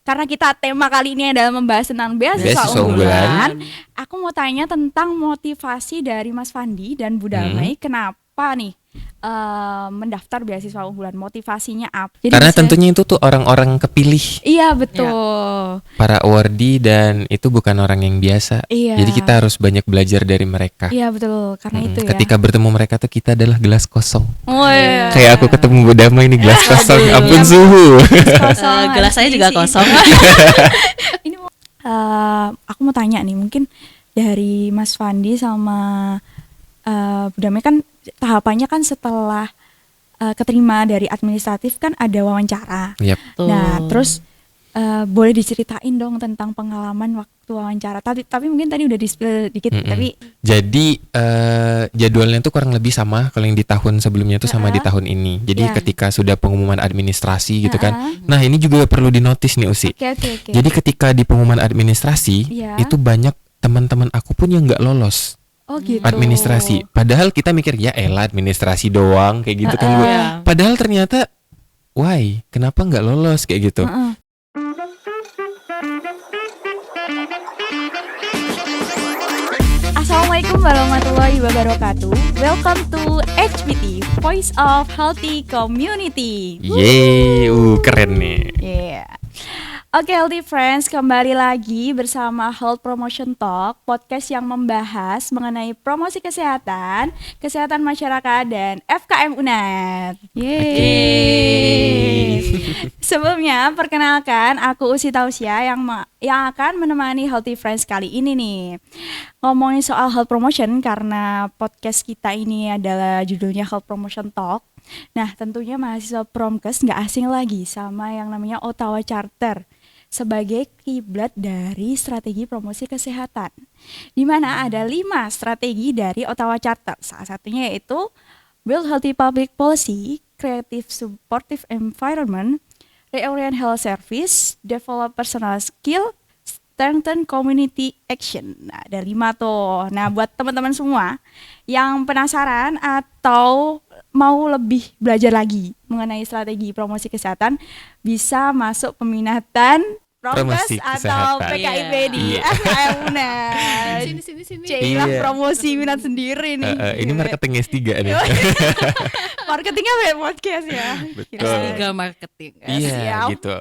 karena kita tema kali ini adalah membahas tentang beasiswa unggulan. Aku mau tanya tentang motivasi dari Mas Fandi dan Bu Damai, kenapa nih mendaftar beasiswa unggulan, motivasinya apa? Jadi karena tentunya itu tuh orang-orang kepilih. Iya betul. Para awardee dan itu bukan orang yang biasa. Iya. Jadi kita harus banyak belajar dari mereka. Iya betul, karena itu ya. Ketika bertemu mereka tuh kita adalah gelas kosong. Oh, iya. Kayak aku ketemu Bu Damai ini gelas kosong. Ampun suhu. Gelas saya juga kosong. Ini aku mau tanya nih, mungkin dari Mas Fandi sama Bu Damai kan tahapannya kan setelah keterima dari administratif kan ada wawancara. Yep. Nah, terus boleh diceritain dong tentang pengalaman waktu wawancara. Tapi mungkin tadi udah di-spill dikit. Tapi jadi jadwalnya tuh kurang lebih sama kalau yang di tahun sebelumnya tuh sama di tahun ini. Jadi ketika sudah pengumuman administrasi gitu kan. Nah, ini juga perlu dinotis nih Usi. Oke. Jadi ketika di pengumuman administrasi itu banyak teman-teman aku pun yang nggak lolos. Oh gitu. Administrasi. Padahal kita mikir ya elah administrasi doang kayak gitu kan Bu. Padahal ternyata why? Kenapa nggak lolos kayak gitu? Assalamualaikum warahmatullahi wabarakatuh. Welcome to HBT, Voice of Healthy Community. Yeay, keren nih. Yeah. Oke, Healthy Friends, kembali lagi bersama Health Promotion Talk, podcast yang membahas mengenai promosi kesehatan, kesehatan masyarakat, dan FKM UNED. Yeay. Sebelumnya, perkenalkan, aku Usi Tausia yang akan menemani Healthy Friends kali ini nih. Ngomongin soal health promotion karena podcast kita ini adalah judulnya Health Promotion Talk. Nah, tentunya mahasiswa Promkes nggak asing lagi sama yang namanya Ottawa Charter sebagai kiblat dari strategi promosi kesehatan, di mana ada 5 strategi dari Ottawa Charter. Salah satunya yaitu Build Healthy Public Policy, Creative Supportive Environment, Reorient Health Service, Develop Personal Skill, Strengthen Community Action. Nah, ada 5 tuh. Nah, buat teman-teman semua yang penasaran atau mau lebih belajar lagi mengenai strategi promosi kesehatan, bisa masuk peminatan Promkes atau PKIP di FKM UNED. Sini. Cailah promosi minat sendiri nih. Ini marketing S3 nih. Marketingnya podcast ya. Betul. S3 marketing. Iya, gitu.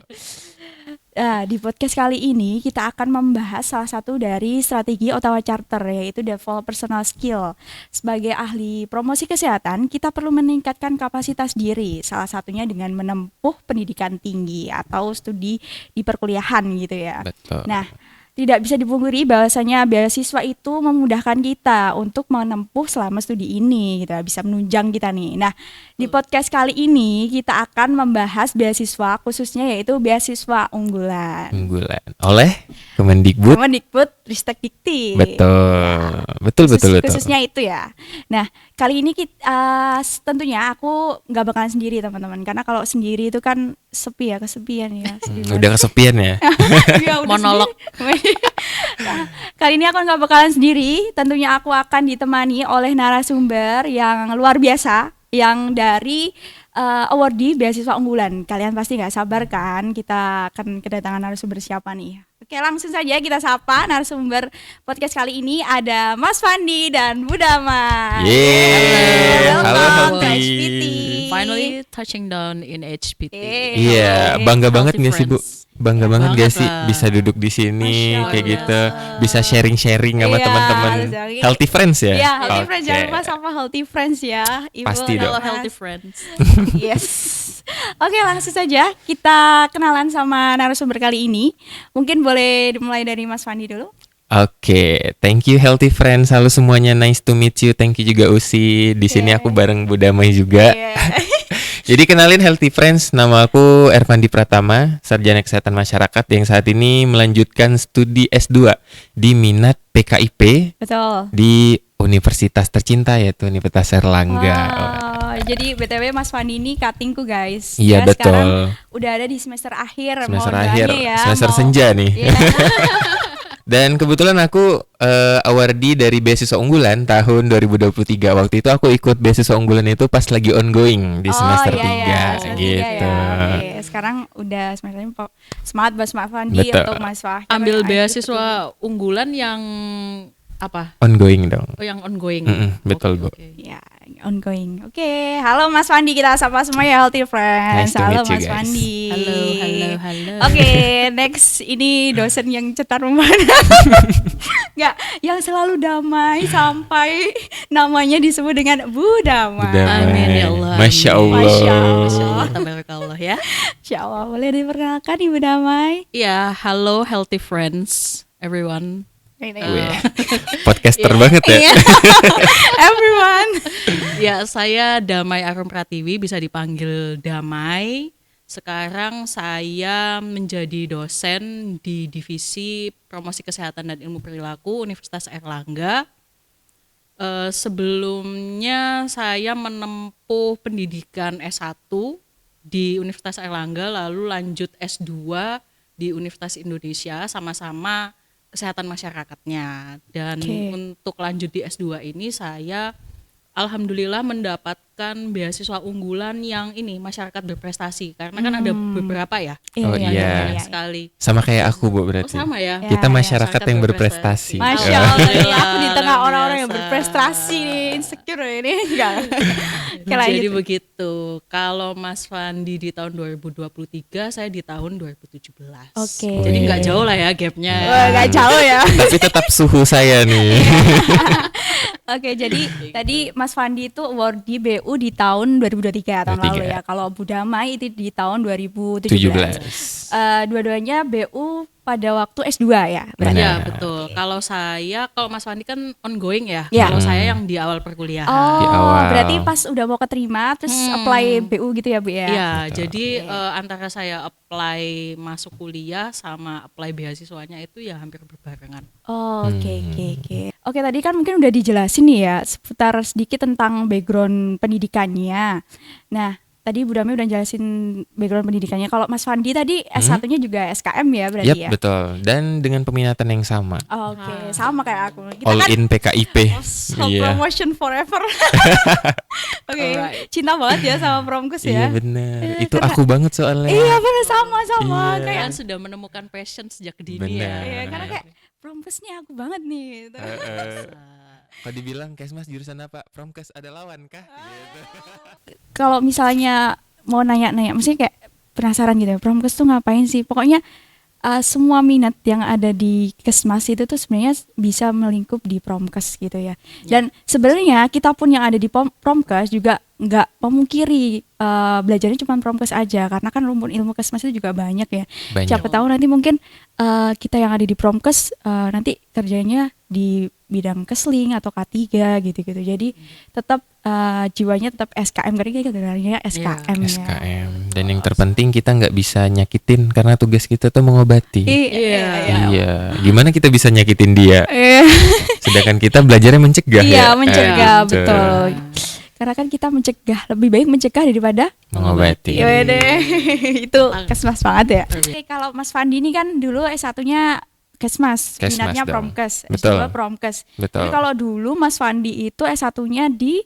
Di podcast kali ini kita akan membahas salah satu dari strategi Ottawa Charter, yaitu Develop Personal Skill. Sebagai ahli promosi kesehatan, kita perlu meningkatkan kapasitas diri, salah satunya dengan menempuh pendidikan tinggi atau studi di perkuliahan gitu ya. Betul. Nah, tidak bisa dipungkiri bahwasanya beasiswa itu memudahkan kita untuk menempuh selama studi ini, gitu, bisa menunjang kita nih. Nah, di podcast kali ini kita akan membahas beasiswa, khususnya yaitu beasiswa unggulan Oleh Kemendikbud. Ristek Dikti. Betul. Khususnya itu ya. Nah, kali ini kita tentunya aku nggak bakalan sendiri teman-teman, karena kalau sendiri itu kan sepi ya, kesepian ya. Udah kesepian ya. Ya, Monolog. Nah, kali ini aku nggak bakalan sendiri. Tentunya aku akan ditemani oleh narasumber yang luar biasa, yang dari awardee beasiswa unggulan. Kalian pasti nggak sabar kan? Kita akan kedatangan narasumber siapa nih? Oke, langsung saja kita sapa narasumber podcast kali ini, ada Mas Fandi dan Bu Damai. Yeay. Halo Welcome to Healthy. HBT. Finally touching down in HBT. Iya, bangga banget Healthy nggak sih Bu? friends. Bangga banget Banget gak sih lah. bisa duduk di sini Masya kayak Allah. gitu, bisa sharing-sharing sama Iya, teman-teman jadi- Healthy Friends ya. Iya, Healthy Friends, Oke. jangan lupa sama Healthy Friends ya. Ibu Pasti dan dong. Hello Mas. healthy friends. Yes. Oke, langsung saja kita kenalan sama narasumber kali ini. Mungkin boleh dimulai dari Mas Fandi dulu. Oke, thank you Healthy Friends. Halo semuanya, nice to meet you. Thank you juga Usi. Di sini aku bareng Bu Damai juga. Iya. Jadi kenalin Healthy Friends, nama aku Ervandi Pratama, sarjana kesehatan masyarakat yang saat ini melanjutkan studi S2 di minat PKIP Betul. di universitas tercinta yaitu Universitas Erlangga. Jadi BTW Mas Fandi ini cuttingku guys. Iya, Ya, betul. Sekarang udah ada di semester akhir. Semester Mohon akhir, doanya ya, semester mau- senja nih. Iya. Dan kebetulan aku awardee dari beasiswa unggulan tahun 2023. Waktu itu aku ikut beasiswa unggulan itu pas lagi ongoing di semester 3 semester gitu. 3 ya. Oke, sekarang udah semester 5. Semangat buat Mas Fandi Betul. untuk Mas Wahyu. Ambil beasiswa unggulan yang apa? Ongoing dong. Oh, yang ongoing. Betul, Bu. Oke. Ya, ongoing. Oke, halo Mas Fandi, kita sapa semua ya Healthy Friends. Nice to Halo meet you, Mas guys. Fandi. Halo. Oke, next ini dosen yang cetar memandang. Enggak, yang selalu damai sampai namanya disebut dengan Bu Damai. Amin ya Allah. Masya Allah. Masya Allah. Tabarakallah ya. Insya Allah, boleh diperkenalkan Ibu Damai? Iya, halo healthy friends everyone. Podcaster banget ya. Iya. Everyone. Ya, saya Damai Arum Pratiwi, bisa dipanggil Damai. Sekarang saya menjadi dosen di Divisi Promosi Kesehatan dan Ilmu Perilaku Universitas Airlangga. Sebelumnya saya menempuh pendidikan S1 di Universitas Airlangga, lalu lanjut S2 di Universitas Indonesia, sama-sama kesehatan masyarakatnya. Dan untuk lanjut di S2 ini saya alhamdulillah mendapatkan beasiswa unggulan yang ini masyarakat berprestasi, karena kan ada beberapa ya. Oh iya. Banyak sekali. Sama kayak aku, Bu, Oh, berarti. sama ya. Kita Ya, masyarakat yang berprestasi. Masya Allah, ini aku di tengah Luar orang-orang yang biasa. berprestasi nih, insecure ini enggak. Oke, lanjut. Jadi begitu. Kalau Mas Fandi di tahun 2023, saya di tahun 2017. Oke. Jadi nggak jauh lah ya gapnya. Wah, nggak jauh ya. Tapi tetap suhu saya nih. Oke, jadi tadi Mas Fandi itu award di BU di tahun 2023 tahun lalu 23. ya. Kalau Bu Damai itu di tahun 2017. 17. Dua-duanya BU pada waktu S2 ya. berarti? Iya, Benar. betul. Kalau Mas Fandi kan ongoing ya. Iya. Kalau saya yang di awal perkuliahan. Oh, Di awal. berarti pas udah mau keterima terus apply BU gitu ya, Bu ya? Iya, jadi antara saya apply masuk kuliah sama apply beasiswanya itu ya hampir berbarengan. Oh, oke. Oke, tadi kan mungkin udah dijelasin nih ya seputar sedikit tentang background pendidikannya. Nah, tadi Bu Damai udah jelasin background pendidikannya. Kalau Mas Fandi tadi S1-nya juga SKM ya berarti Yap, ya? betul. Dan dengan peminatan yang sama. Oke, sama kayak aku. Kita All kan in PKIP. self Iya. promotion forever. Oke, Alright. cinta banget ya sama Promkes Iya ya. benar. Itu aku banget soalnya. Iya, benar sama-sama. Iya. Kayak Kalian sudah menemukan passion sejak dini Benar. iya, ya. karena kayak Promkes nih aku banget nih gitu. Kalau dibilang Kesmas jurusan apa? Promkes ada lawan kah? Gitu. Kalau misalnya mau nanya-nanya, maksudnya kayak penasaran gitu ya, Promkes tuh ngapain sih? Pokoknya semua minat yang ada di Kesmas itu tuh sebenarnya bisa melingkup di Promkes gitu ya. Dan sebenarnya kita pun yang ada di Promkes juga nggak memungkiri belajarnya cuma Promkes aja, karena kan rumpun ilmu Kesmas itu juga banyak ya. Banyak. Siapa tahu nanti mungkin kita yang ada di Promkes nanti kerjanya di bidang kesling atau K3 gitu-gitu. Jadi tetap jiwanya tetap SKM, karena kita gelarnya SKM ya. SKM. Dan yang terpenting kita nggak bisa nyakitin karena tugas kita tuh mengobati. Iya. Iya. Gimana kita bisa nyakitin dia? Sedangkan kita belajarnya mencegah ya. Iya, mencegah, Gitu. betul. Karena kan kita mencegah, lebih baik mencegah daripada Mengobati. iya deh. Itu Kesmas banget ya. Iya. Oke, kalau Mas Fandi ini kan dulu S1-nya Kesmas, Kesmas minatnya dong. Promkes, Betul. S2 Promkes. Betul. Jadi kalau dulu Mas Fandi itu S1-nya di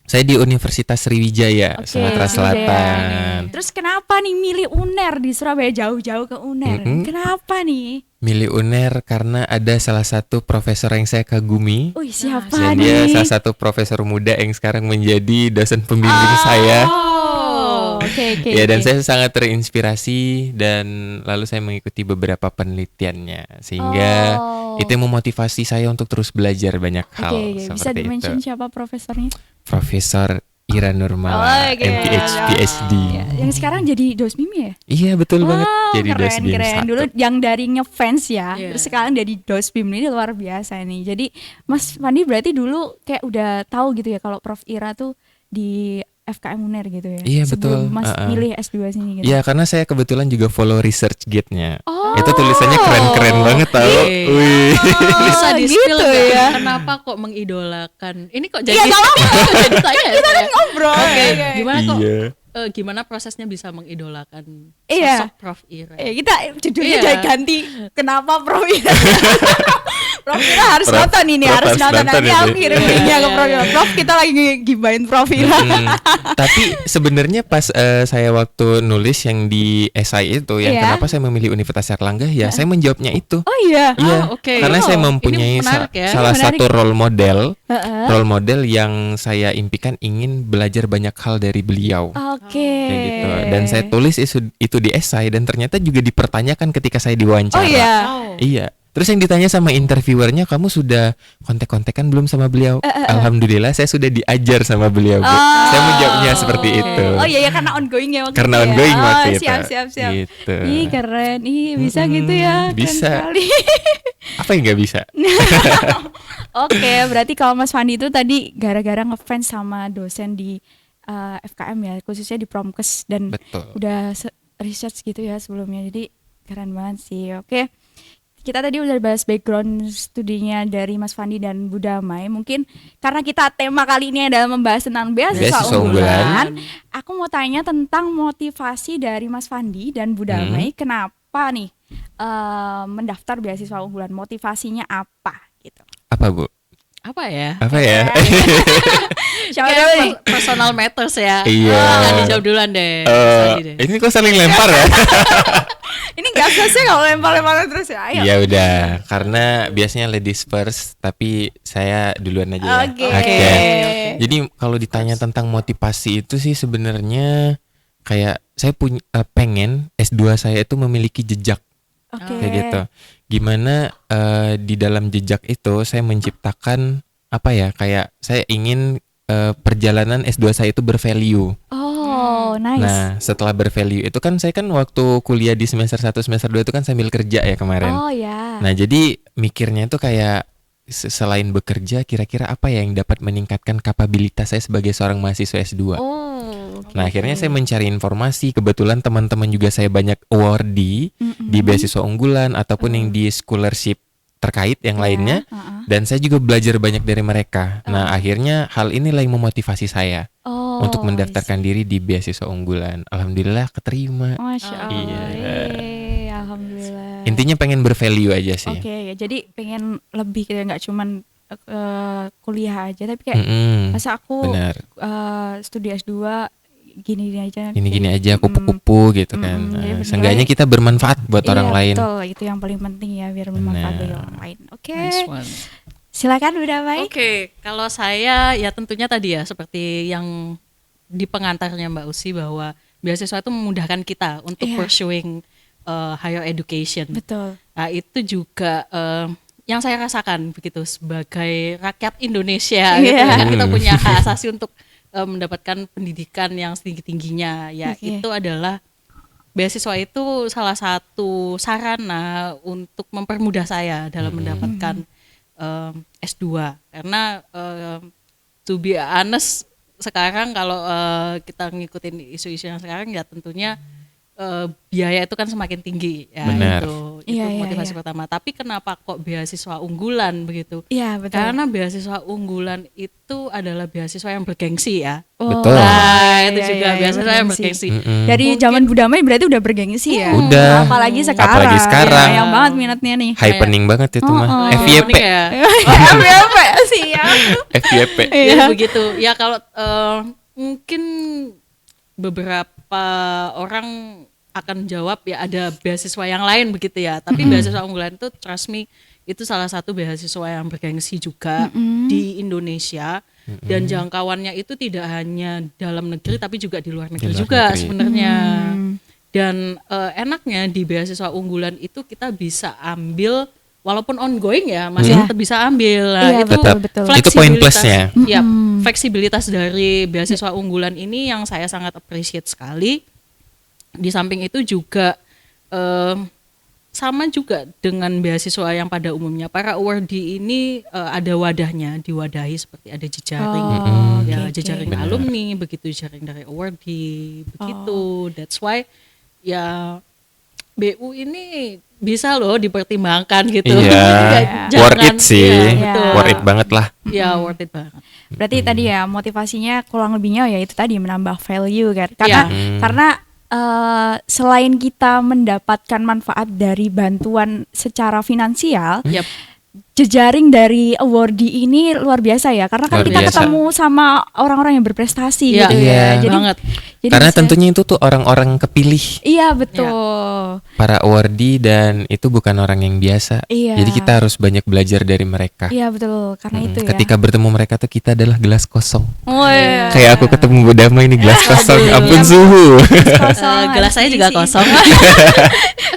Saya di Universitas Sriwijaya, Oke, Sumatera Sriwijaya. Selatan. Terus kenapa nih milih UNER di Surabaya, jauh-jauh ke UNER? Kenapa nih? Milih UNER karena ada salah satu profesor yang saya kagumi. Wih, siapa Dan dia nih? salah satu profesor muda yang sekarang menjadi dosen pembimbing saya. Oh, oke. Ya, dan saya sangat terinspirasi dan lalu saya mengikuti beberapa penelitiannya sehingga Oh. itu yang memotivasi saya untuk terus belajar banyak hal Oke, bisa seperti di-mention itu. siapa profesornya? Profesor Ira Nurmala, oke. MPH PhD. Ya, yang sekarang jadi dosmim ya? Iya betul banget, Wow, jadi keren, dosbim keren. satu. Dulu yang dari ngefans ya, Iya. terus sekarang jadi dosbim, ini luar biasa nih. Jadi Mas Fandi berarti dulu kayak udah tahu gitu ya kalau Prof Ira tuh di FKM UNER gitu ya? Iya, Sebelum betul. Mas milih S2 sini gitu? Ya karena saya kebetulan juga follow research gate-nya. Oh. Itu tulisannya keren-keren banget tau. Iya. Wih. Bisa Oh, di gitu spill nggak? ya. Kenapa kok mengidolakan? Ini kok jadi Iya, nggak apa-apa. kok jadi tanya ya? Ngobrol. Oke, Oke. gimana kok Iya. gimana prosesnya bisa mengidolakan Iya. sosok Prof Ira. Kita judulnya Iya. jadi ganti. Kenapa Prof Ira? Prof Ira harus Prof- nonton ini, Prof harus harus nonton. nonton Nanti aku itu. kirim Iya, linknya ke iya, Prof Ira. iya. Prof, kita lagi gibain Prof Ira. Tapi sebenarnya pas saya waktu nulis yang di esai itu yang Iya. kenapa saya memilih Universitas Erlangga ya saya menjawabnya itu. Oh iya. Iya, oke. karena saya Oh, mempunyai ini menarik ya. salah Ini menarik. satu Heeh. role model yang saya impikan ingin belajar banyak hal dari beliau. Oke. Kayak gitu. Dan saya tulis itu di esai dan ternyata juga dipertanyakan ketika saya diwawancara. Oh iya. Oh. Iya. Terus yang ditanya sama interviewernya, kamu sudah kontek-kontekan belum sama beliau? Alhamdulillah saya sudah diajar sama beliau, Bu. Saya menjawabnya seperti itu. Oh iya ya, karena ongoing ya waktu Karena itu ya. ongoing waktu itu. Siap. Gitu. Ih keren, bisa gitu ya. Keren Bisa. sekali. Apa yang nggak bisa? Oke, berarti kalau Mas Fandi itu tadi gara-gara ngefans sama dosen di FKM ya, khususnya di Promkes dan Betul. udah research gitu ya sebelumnya. Jadi keren banget sih. Oke. Kita tadi udah bahas background studinya dari Mas Fandi dan Bu Damai. Mungkin karena kita tema kali ini adalah membahas tentang beasiswa Beasiswa unggulan. unggulan. Aku mau tanya tentang motivasi dari Mas Fandi dan Bu Damai. Kenapa nih mendaftar beasiswa unggulan? Motivasinya apa gitu? Apa, Bu? Apa ya? Apa ya? Siapa Kayak dulu nih? personal matters ya. Iya. Nah, dijawab duluan deh. Mas Adi deh. Ini kok saling lempar ya? Ini gak selesai kalau lempar-lempar terus ya. Ayo. Iya udah, karena biasanya ladies first, tapi saya duluan aja ya. Oke. Oke. Jadi kalau ditanya tentang motivasi itu sih sebenarnya kayak saya punya pengen S2 saya itu memiliki jejak Oke. kayak gitu. Gimana di dalam jejak itu saya menciptakan apa ya? Kayak saya ingin perjalanan S2 saya itu bervalue. Oh, nice. Nah, setelah bervalue itu kan saya kan waktu kuliah di semester 1 semester 2 itu kan sambil kerja ya kemarin. Oh ya. Nah, jadi mikirnya itu kayak selain bekerja kira-kira apa ya yang dapat meningkatkan kapabilitas saya sebagai seorang mahasiswa S2. Oh. Nah, akhirnya saya mencari informasi, kebetulan teman-teman juga saya banyak awardee di beasiswa unggulan ataupun yang di scholarship terkait yang lainnya. Dan saya juga belajar banyak dari mereka. Nah, akhirnya hal inilah yang memotivasi saya untuk mendaftarkan diri di beasiswa unggulan. Alhamdulillah keterima. Masya Allah. Iya. Alhamdulillah. Intinya pengen bervalue aja sih. Oke, ya, jadi pengen lebih gitu ya, nggak cuman kuliah aja, tapi kayak Mm-mm. masa aku Benar. studi S2 gini-gini aja. Gini-gini aja kupu-kupu gitu kan. jadi bernilai- Seenggaknya kita bermanfaat buat Iya, orang lain. Betul, itu yang paling penting ya, biar bermanfaat bagi orang lain. Oke. Nice one. Silakan udah baik. Oke, kalau saya ya tentunya tadi ya seperti yang di pengantarnya Mbak Usi bahwa beasiswa itu memudahkan kita untuk Iya. pursuing higher education. Betul. Nah, itu juga yang saya rasakan begitu sebagai rakyat Indonesia gitu Iya. kan, kita punya hak asasi untuk mendapatkan pendidikan yang setinggi-tingginya. Ya, Oke. itu adalah beasiswa itu salah satu sarana untuk mempermudah saya dalam mendapatkan S2 karena to be honest sekarang kalau kita ngikutin isu-isu yang sekarang ya tentunya biaya itu kan semakin tinggi ya. Benar. Itu Iya, motivasi iya. pertama. Tapi kenapa kok beasiswa unggulan begitu? Iya, betul. Karena beasiswa unggulan itu adalah beasiswa yang bergengsi ya. Betul. Nah, itu iya, juga iya, beasiswa yang bergengsi. bergengsi. Dari Mungkin- zaman Budamai berarti udah bergengsi ya. Udah. Apalagi sekarang. Apalagi sekarang. Ya, yang banget minatnya nih. Happening banget itu mah. Lagi FYP. happening ya. Apa sih ya? FYP. Ya Iya. begitu. Ya kalau mungkin beberapa orang akan jawab ya ada beasiswa yang lain begitu ya. Tapi beasiswa unggulan itu trust me itu salah satu beasiswa yang bergengsi juga di Indonesia dan jangkauannya itu tidak hanya dalam negeri tapi juga di luar negeri luar juga negeri. sebenarnya. Dan enaknya di beasiswa unggulan itu kita bisa ambil walaupun ongoing ya masih tetap bisa ambil. Nah, Iya, itu betul, betul. Itu poin fleksibilitas- plusnya. Ya, fleksibilitas dari beasiswa unggulan ini yang saya sangat appreciate sekali. Di samping itu juga sama juga dengan beasiswa yang pada umumnya para awardee ini ada wadahnya, diwadahi seperti ada jejaring, ya oke, jejaring Benar. alumni, begitu jejaring dari awardee, begitu. That's why ya BU ini bisa loh dipertimbangkan gitu. Iya, Jangan- worth it sih, iya, Iya. betul. worth it banget lah. Ya worth it banget. Berarti tadi ya motivasinya kurang lebihnya ya itu tadi menambah value kan. Karena Iya. karena selain kita mendapatkan manfaat dari bantuan secara finansial, Yap. jejaring dari awardee ini luar biasa ya. Karena kan Luar kita biasa. ketemu sama orang-orang yang berprestasi Iya, gitu Iya. ya. Jadi banget. jadi Karena bisa- tentunya itu tuh orang-orang kepilih, iya betul. para awardee, dan itu bukan orang yang biasa. Iya. Jadi kita harus banyak belajar dari mereka. Iya betul. Karena itu ya. Ketika bertemu mereka tuh kita adalah gelas kosong. Oh, iya. Kayak aku ketemu Bu Dama ini gelas kosong, ampun suhu. Kosong, Gelas harus saya juga diisi. kosong.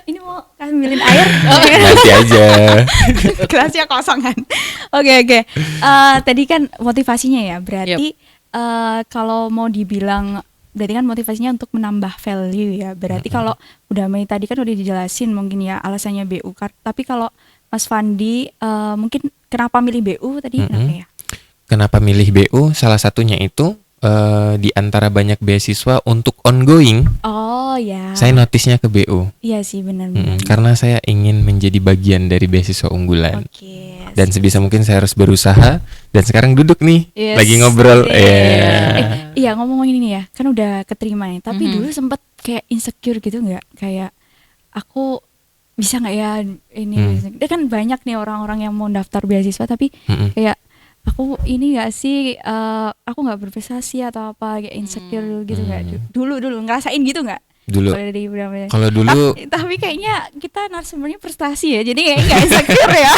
Ini mau ambilin air? Nanti aja. Gelasnya kosong kan. Oke. Tadi kan motivasinya ya. Berarti kalau mau dibilang berarti kan motivasinya untuk menambah value ya. Berarti kalau udah Mei tadi kan udah dijelasin mungkin ya alasannya BU. Tapi kalau Mas Fandi mungkin kenapa milih BU tadi kenapa ya? Kenapa milih BU? Salah satunya itu di antara banyak beasiswa untuk ongoing, Oh ya. saya notisnya ke BU. Iya sih benar-benar. Karena saya ingin menjadi bagian dari beasiswa unggulan. Oke. Dan sebisa mungkin saya harus berusaha. Dan sekarang duduk nih, Yes. lagi ngobrol. Iya. Iya ngomong-ngomongin ini ya, kan udah keterima nih. Tapi dulu sempet kayak insecure gitu nggak? Kayak aku bisa nggak ya ini? Dia kan banyak nih orang-orang yang mau daftar beasiswa tapi kayak aku ini nggak sih? Aku nggak berprestasi atau apa? Kayak insecure gitu nggak? Dulu ngerasain gitu nggak? Dulu. Kalau dari beberapa- Kalau dulu tapi kayaknya kita narasumbernya prestasi ya, jadi kayak nggak insecure ya.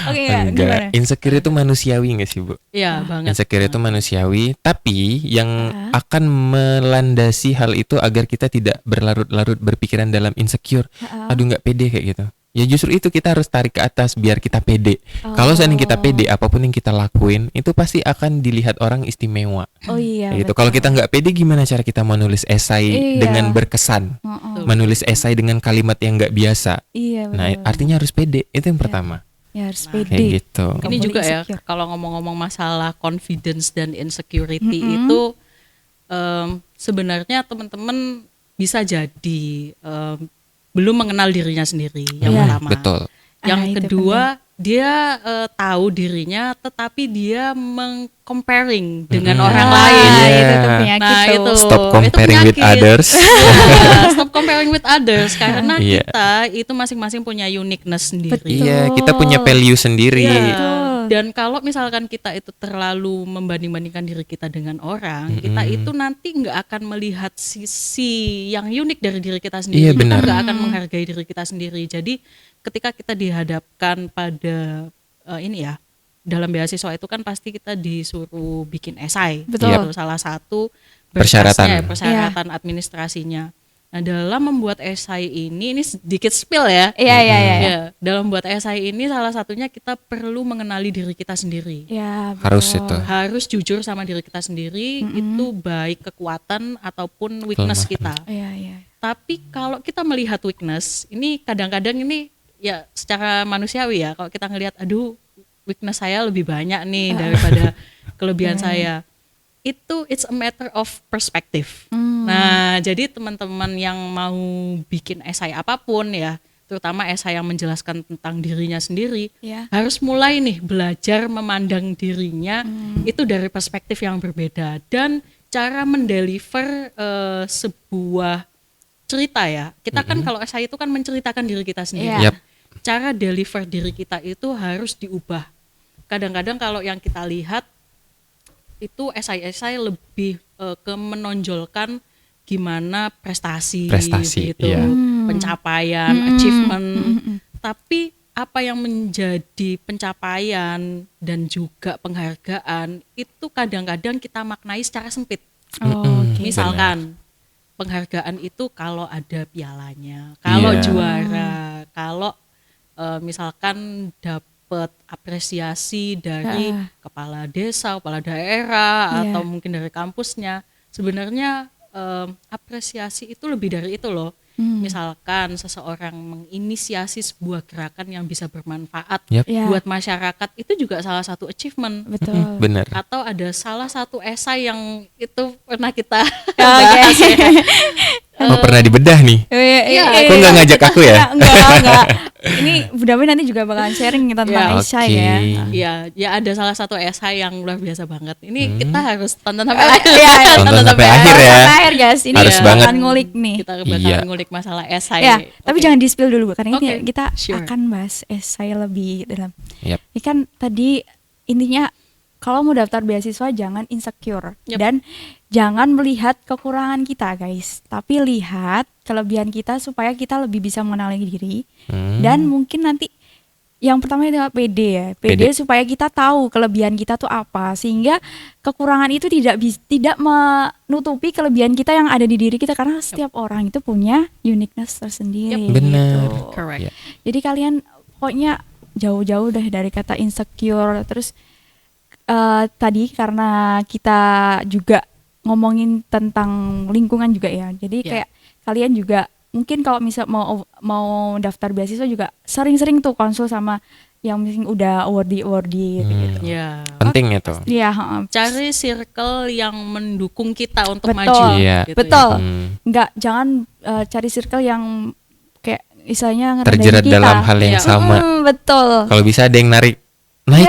Oke nggak? Gimana? enggak, insecure itu manusiawi nggak sih, Bu? Iya banget. Insecure itu manusiawi, tapi yang akan melandasi hal itu agar kita tidak berlarut-larut berpikiran dalam insecure. Aduh nggak pede kayak gitu. Ya justru itu kita harus tarik ke atas biar kita pede. Kalau seandainya kita pede, apapun yang kita lakuin itu pasti akan dilihat orang istimewa. Oh iya. Kayak gitu. betul. Kalau kita nggak pede, gimana cara kita menulis esai Iya. dengan berkesan, menulis esai dengan kalimat yang nggak biasa. Iya betul. Nah, artinya harus pede. Itu yang pertama. Ya harus Kayak pede. gitu. Nggak Ini boleh juga ya insecure. kalau ngomong-ngomong masalah confidence dan insecurity itu sebenarnya teman-teman bisa jadi belum mengenal dirinya sendiri yang Iya. pertama. Betul. Yang itu kedua dia tahu dirinya tetapi dia meng-comparing dengan orang lain. Ah, Iya. itu tuh penyakit Nah, tuh. itu. Stop comparing with penyakit. others. Iya, stop comparing with others karena Iya. kita itu masing-masing punya uniqueness sendiri. Iya, kita punya value sendiri. Iya. Dan kalau misalkan kita itu terlalu membanding-bandingkan diri kita dengan orang, kita itu nanti nggak akan melihat sisi yang unik dari diri kita sendiri. Iya, benar. Kita nggak akan menghargai diri kita sendiri. Jadi ketika kita dihadapkan pada ini ya, dalam beasiswa itu kan pasti kita disuruh bikin esai. Betul. Itu salah satu Persyaratan. persyaratan administrasinya. Nah, dalam membuat esai ini sedikit spill ya. Iya. Ya, dalam membuat esai ini salah satunya kita perlu mengenali diri kita sendiri. Ya, betul. Harus itu. Harus jujur sama diri kita sendiri, itu baik kekuatan ataupun weakness kita. Iya. Tapi kalau kita melihat weakness, ini kadang-kadang ini ya secara manusiawi ya, kalau kita ngelihat aduh weakness saya lebih banyak nih daripada kelebihan saya. Itu it's a matter of perspective. Nah, jadi teman-teman yang mau bikin esai apapun ya, terutama esai yang menjelaskan tentang dirinya sendiri, Ya. harus mulai nih belajar memandang dirinya itu dari perspektif yang berbeda dan cara mendeliver sebuah cerita ya. Kita kan kalau esai itu kan menceritakan diri kita sendiri. Iya. Yap. Cara deliver diri kita itu harus diubah. Kadang-kadang kalau yang kita lihat itu esai-esai lebih ke menonjolkan gimana prestasi gitu, iya. pencapaian, achievement. Tapi apa yang menjadi pencapaian dan juga penghargaan itu kadang-kadang kita maknai secara sempit. Oh, oke. Misalkan penghargaan itu kalau ada pialanya, kalau Iya. juara, kalau misalkan dapat apresiasi dari kepala desa, kepala daerah, Iya. atau mungkin dari kampusnya. Sebenarnya apresiasi itu lebih dari itu loh. Misalkan seseorang menginisiasi sebuah gerakan yang bisa bermanfaat Yap. Ya. buat masyarakat, itu juga salah satu achievement. Betul. Bener. Atau ada salah satu esai yang itu pernah kita Oke. bahas ya. Oh, pernah dibedah nih. Kok nggak ngajak aku ya? Enggak. Ini Bu Dami nanti juga bakalan sharing tentang esai Oke. ya. Iya, ya ada salah satu esai yang luar biasa banget. Ini kita harus tonton sampai Iya, Tonton sampai akhir ya. Sampai akhir guys. Ini Harus kita banget. akan ngulik nih. Kita bakalan Iya. ngulik masalah esai. Ya, tapi Oke. jangan di-spill dulu karena ini Oke, kita sure. akan bahas esai lebih dalam. Yap. Ini kan tadi intinya kalau mau daftar beasiswa jangan insecure Yap. dan jangan melihat kekurangan kita guys, tapi lihat kelebihan kita supaya kita lebih bisa mengenali diri dan mungkin nanti yang pertama itu PD ya, PD PD. supaya kita tahu kelebihan kita tuh apa sehingga kekurangan itu tidak menutupi kelebihan kita yang ada di diri kita karena setiap orang itu punya uniqueness tersendiri. Benar. Gitu. Correct. Iya. Jadi kalian pokoknya jauh-jauh deh dari kata insecure. Terus tadi karena kita juga ngomongin tentang lingkungan juga ya. Jadi Yeah. kayak kalian juga mungkin kalau misal mau daftar beasiswa juga sering-sering tuh konsul sama yang mungkin udah awardee gitu. Ya. Penting itu. Iya, heeh. Cari circle yang mendukung kita untuk Betul. maju. Iya. gitu Betul. ya. Jangan cari circle yang kayak istilahnya ngerendahin Terjerat kita. dalam hal yang Iya. sama. Betul. Kalau bisa ada yang naik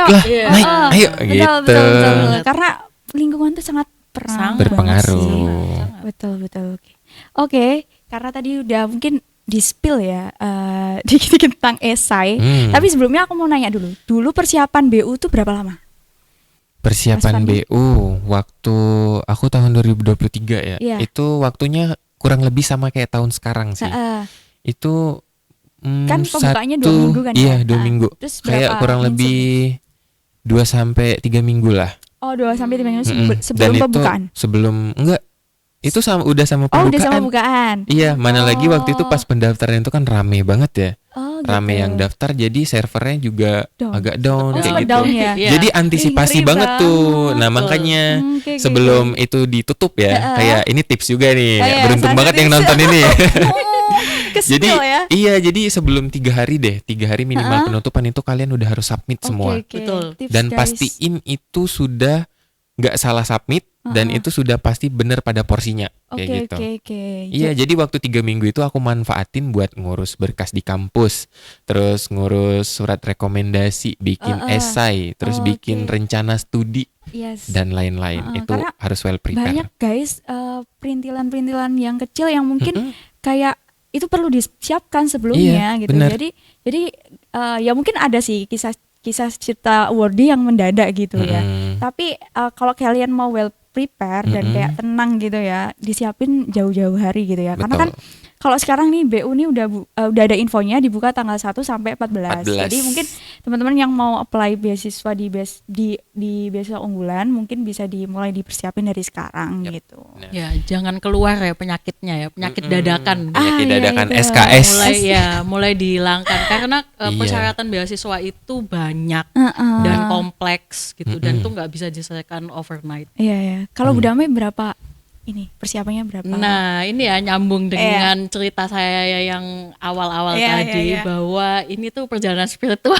lah, Iya. naik, ayo Betul, gitu. betul. Karena lingkungan tuh sangat Sangat Berpengaruh. Betul. Oke, karena tadi udah mungkin di-spill ya dikit-dikit tentang esai. Tapi sebelumnya aku mau nanya dulu. Dulu persiapan BU tuh berapa lama? Persiapan Mas Fandi? BU waktu aku tahun 2023 ya. Iya. Itu waktunya kurang lebih sama kayak tahun sekarang sih. Itu Kan pembukaannya 2 minggu kan Iya, ya? 2 minggu. Terus Kayak berapa kurang minggu? lebih 2 sampai 3 minggu lah. Oh, 2 sampai 3 minggu Mm-mm. sebelum Dan pembukaan. Itu sebelum enggak. Itu udah sama Oh, pembukaan. udah sama pembukaan. Iya, mana lagi waktu itu pas pendaftaran itu kan rame banget ya. Oh, Rame gitu. yang daftar jadi servernya juga Down. agak down Oh, kayak sempet gitu. down ya? Iya. Jadi antisipasi Ih, ngeri banget tuh. banget. Nah, makanya Oke. sebelum itu ditutup ya, kayak ini tips juga nih. Oh, iya, Beruntung salah banget satu yang tips. nonton ini. Jadi Kespill ya. iya, jadi sebelum 3 hari deh, 3 hari minimal penutupan itu kalian udah harus submit semua. Oke. Betul. Tips, Dan guys. pastiin itu sudah nggak salah submit dan itu sudah pasti benar pada porsinya kayak gitu. Oke. Iya, jadi waktu 3 minggu itu aku manfaatin buat ngurus berkas di kampus, terus ngurus surat rekomendasi, bikin esai, terus Oh, bikin oke. rencana studi Yes. dan lain-lain. Itu Karena harus well prepare. banyak guys perintilan-perintilan yang kecil yang mungkin kayak itu perlu disiapkan sebelumnya Iya, gitu. benar. Jadi ya mungkin ada sih kisah cerita awardee yang mendadak gitu ya. Tapi kalau kalian mau well prepare dan kayak tenang gitu ya, disiapin jauh-jauh hari gitu ya. Karena kan Betul. kalau sekarang nih BU nih udah ada infonya dibuka tanggal 1 sampai 14. 14. Jadi mungkin teman-teman yang mau apply beasiswa di beasiswa unggulan mungkin bisa mulai dipersiapin dari sekarang gitu. Nah. Ya, jangan keluar ya penyakitnya ya, penyakit dadakan. Penyakit iya, dadakan itu. SKS. Mulai dihilangkan karena Iya. persyaratan beasiswa itu banyak Heeh. dan kompleks gitu dan itu nggak bisa diselesaikan overnight. Iya. Kalau Bu Damai berapa ini persiapannya berapa? Nah, ini ya nyambung dengan cerita saya yang awal-awal Iya, tadi iya. bahwa ini tuh perjalanan spiritual.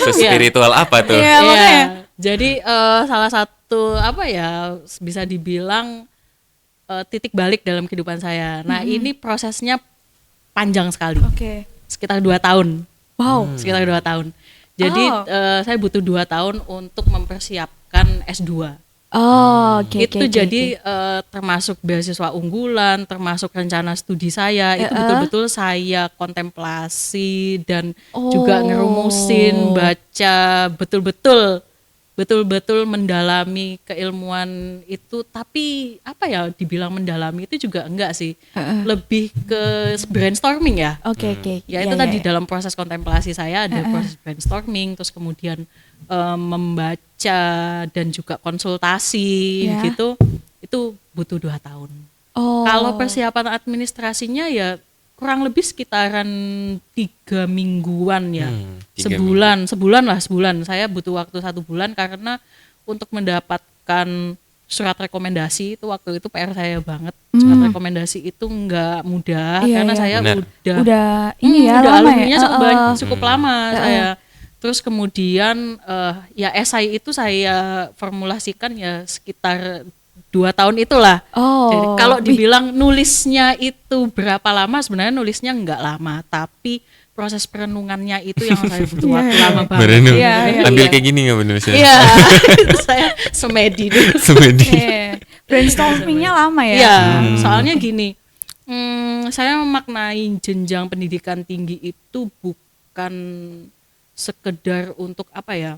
Sespiritual apa tuh? Iya, makanya. Iya. Jadi salah satu apa ya bisa dibilang titik balik dalam kehidupan saya. Nah, ini prosesnya panjang sekali. Oke. Sekitar 2 tahun. Wow. Sekitar 2 tahun. Jadi Oh. saya butuh 2 tahun untuk mempersiapkan S2. Oh, oke. Itu oke, jadi oke. termasuk beasiswa unggulan, termasuk rencana studi saya, itu betul-betul saya kontemplasi dan juga ngerumusin, baca betul-betul mendalami keilmuan itu. Tapi apa ya dibilang mendalami itu juga enggak sih, lebih ke brainstorming ya. Oke. Ya itu tadi dalam proses kontemplasi saya ada proses brainstorming, terus kemudian membaca dan juga konsultasi Ya. gitu, itu butuh 2 tahun. Oh. Kalau persiapan administrasinya ya kurang lebih sekitaran 3 mingguan ya, 3 sebulan. Saya butuh waktu 1 bulan karena untuk mendapatkan surat rekomendasi itu waktu itu PR saya banget. Surat rekomendasi itu nggak mudah Iya, karena iya. saya Benar. udah ini ya udah lama alumninya ya. cukup lama saya. Terus kemudian ya esai itu saya formulasikan ya sekitar 2 tahun itulah. Oh. Jadi kalau dibilang nulisnya itu berapa lama, sebenarnya nulisnya enggak lama, tapi proses perenungannya itu yang saya butuh waktu lama banget. Berenung. Iya, iya. Ambil kayak gini nggak bener sih? Iya, itu saya semedi dulu. Semedi. Brainstormingnya lama ya. Iya, soalnya gini, saya memaknai jenjang pendidikan tinggi itu bukan sekedar untuk apa ya,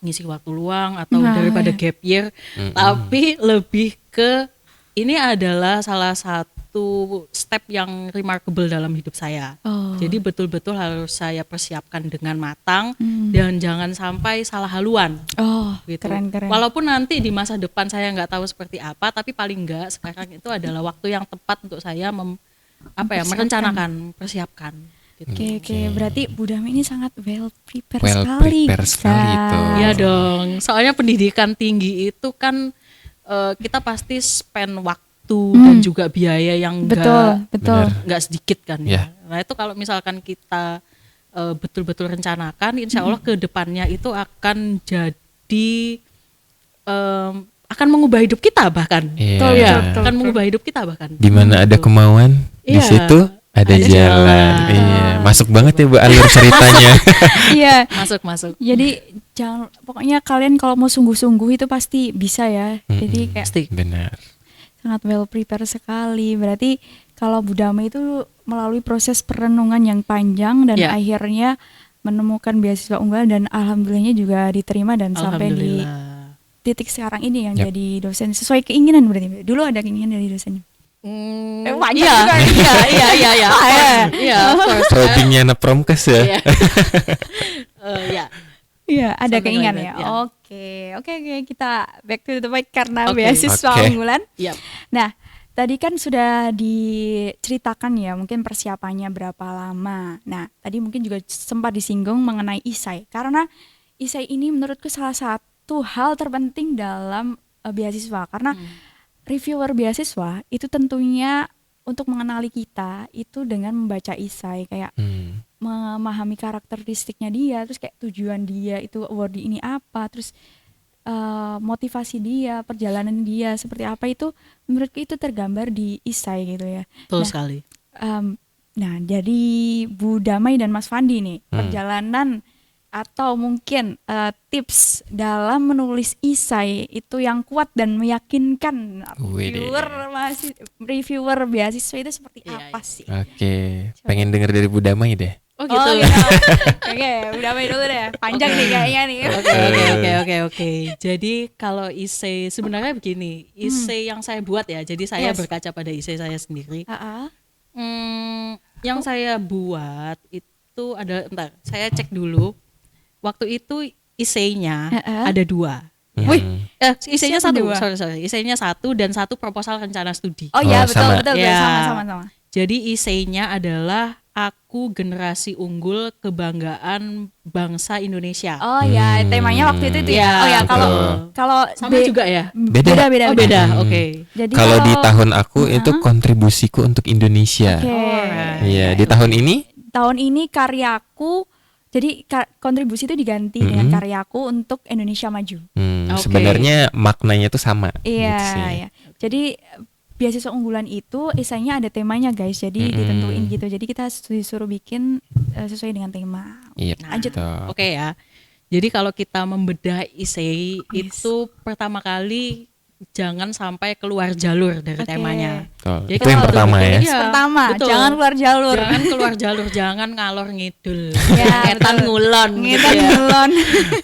ngisi waktu luang atau daripada gap year, tapi lebih ke ini adalah salah satu step yang remarkable dalam hidup saya. Jadi betul-betul harus saya persiapkan dengan matang dan jangan sampai salah haluan. Gitu. Keren. Walaupun nanti di masa depan saya nggak tahu seperti apa, tapi paling nggak sekarang itu adalah waktu yang tepat untuk saya merencanakan, persiapkan. Gitu. Oke. Berarti Bu Dami ini sangat well prepared sekali itu. Iya dong. Soalnya pendidikan tinggi itu kan kita pasti spend waktu dan juga biaya yang nggak sedikit kan. Yeah. Ya. Nah itu kalau misalkan kita betul-betul rencanakan, insya Allah ke depannya itu akan jadi akan mengubah hidup kita bahkan. Iya. Akan mengubah hidup kita bahkan. Di mana ada kemauan, di situ ada jalan. Iya, masuk banget ya Bu alur ceritanya. Iya. Masuk. Jadi pokoknya kalian kalau mau sungguh-sungguh itu pasti bisa ya. Jadi kayak Benar. sangat well prepared sekali. Berarti kalau Bu Dami itu melalui proses perenungan yang panjang dan akhirnya menemukan beasiswa unggulan dan alhamdulillahnya juga diterima dan sampai di titik sekarang ini yang jadi dosen sesuai keinginan berarti. Dulu ada keinginan dari dosennya. Iya, of course. Probingnya anak promkes ya. Iya, ada Something keinginan like ya. that, Oke, kita back to the point karena beasiswa unggulan. Yep. Nah, tadi kan sudah diceritakan ya mungkin persiapannya berapa lama. Nah, tadi mungkin juga sempat disinggung mengenai isai. Karena isai ini menurutku salah satu hal terpenting dalam beasiswa karena reviewer beasiswa itu tentunya untuk mengenali kita itu dengan membaca isai kayak memahami karakteristiknya dia, terus kayak tujuan dia itu awardee ini apa, terus motivasi dia, perjalanan dia seperti apa itu menurutku itu tergambar di isai gitu ya. Betul sekali. Nah, jadi Bu Damai dan Mas Fandi nih perjalanan atau mungkin tips dalam menulis isai itu yang kuat dan meyakinkan reviewer beasiswa itu seperti apa sih? Oke, pengen denger dari Bu Damai deh. Oh gitu. Oke, Bu Damai dulu deh. Panjang nih kayaknya nih. Oke. Jadi kalau isai sebenarnya begini, isai yang saya buat ya. Jadi saya berkaca pada isai saya sendiri. Yang saya buat itu ada, saya cek dulu. Waktu itu isainya ada 2. Isainya 1. Sorry. Isainya 1 dan 1 proposal rencana studi. Oh iya, betul. Ya. Sama. Jadi isainya adalah aku generasi unggul kebanggaan bangsa Indonesia. Oh ya, temanya waktu itu ya. Oh ya, kalau sama juga ya. Beda. Oke. Jadi kalau di tahun aku itu kontribusiku untuk Indonesia. Iya, di tahun ini karyaku. Jadi kontribusi itu diganti dengan karyaku untuk Indonesia Maju. Sebenarnya maknanya itu sama. Iya, gitu sih. ya. Jadi beasiswa unggulan itu isainya ada temanya guys. Jadi ditentuin gitu. Jadi kita disuruh bikin sesuai dengan tema. Iya. Lanjut. Oke ya. Jadi kalau kita membedah isai itu pertama kali jangan sampai keluar jalur dari temanya. Jadi itu yang pertama ya. Pertama, betul. Jangan keluar jalur. Jangan keluar jalur, jangan ngalor ngidul. Ya, Ngetan ngulon gitu ya. ngulon.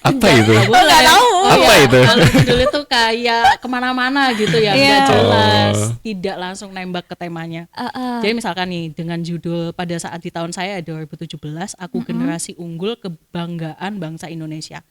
Apa itu? Nggak tahu. Apa itu? Kalau ngidul itu kayak kemana-mana gitu ya, nggak jelas. Tidak langsung nembak ke temanya. Jadi misalkan nih dengan judul pada saat di tahun saya 2017, aku generasi unggul kebanggaan bangsa Indonesia.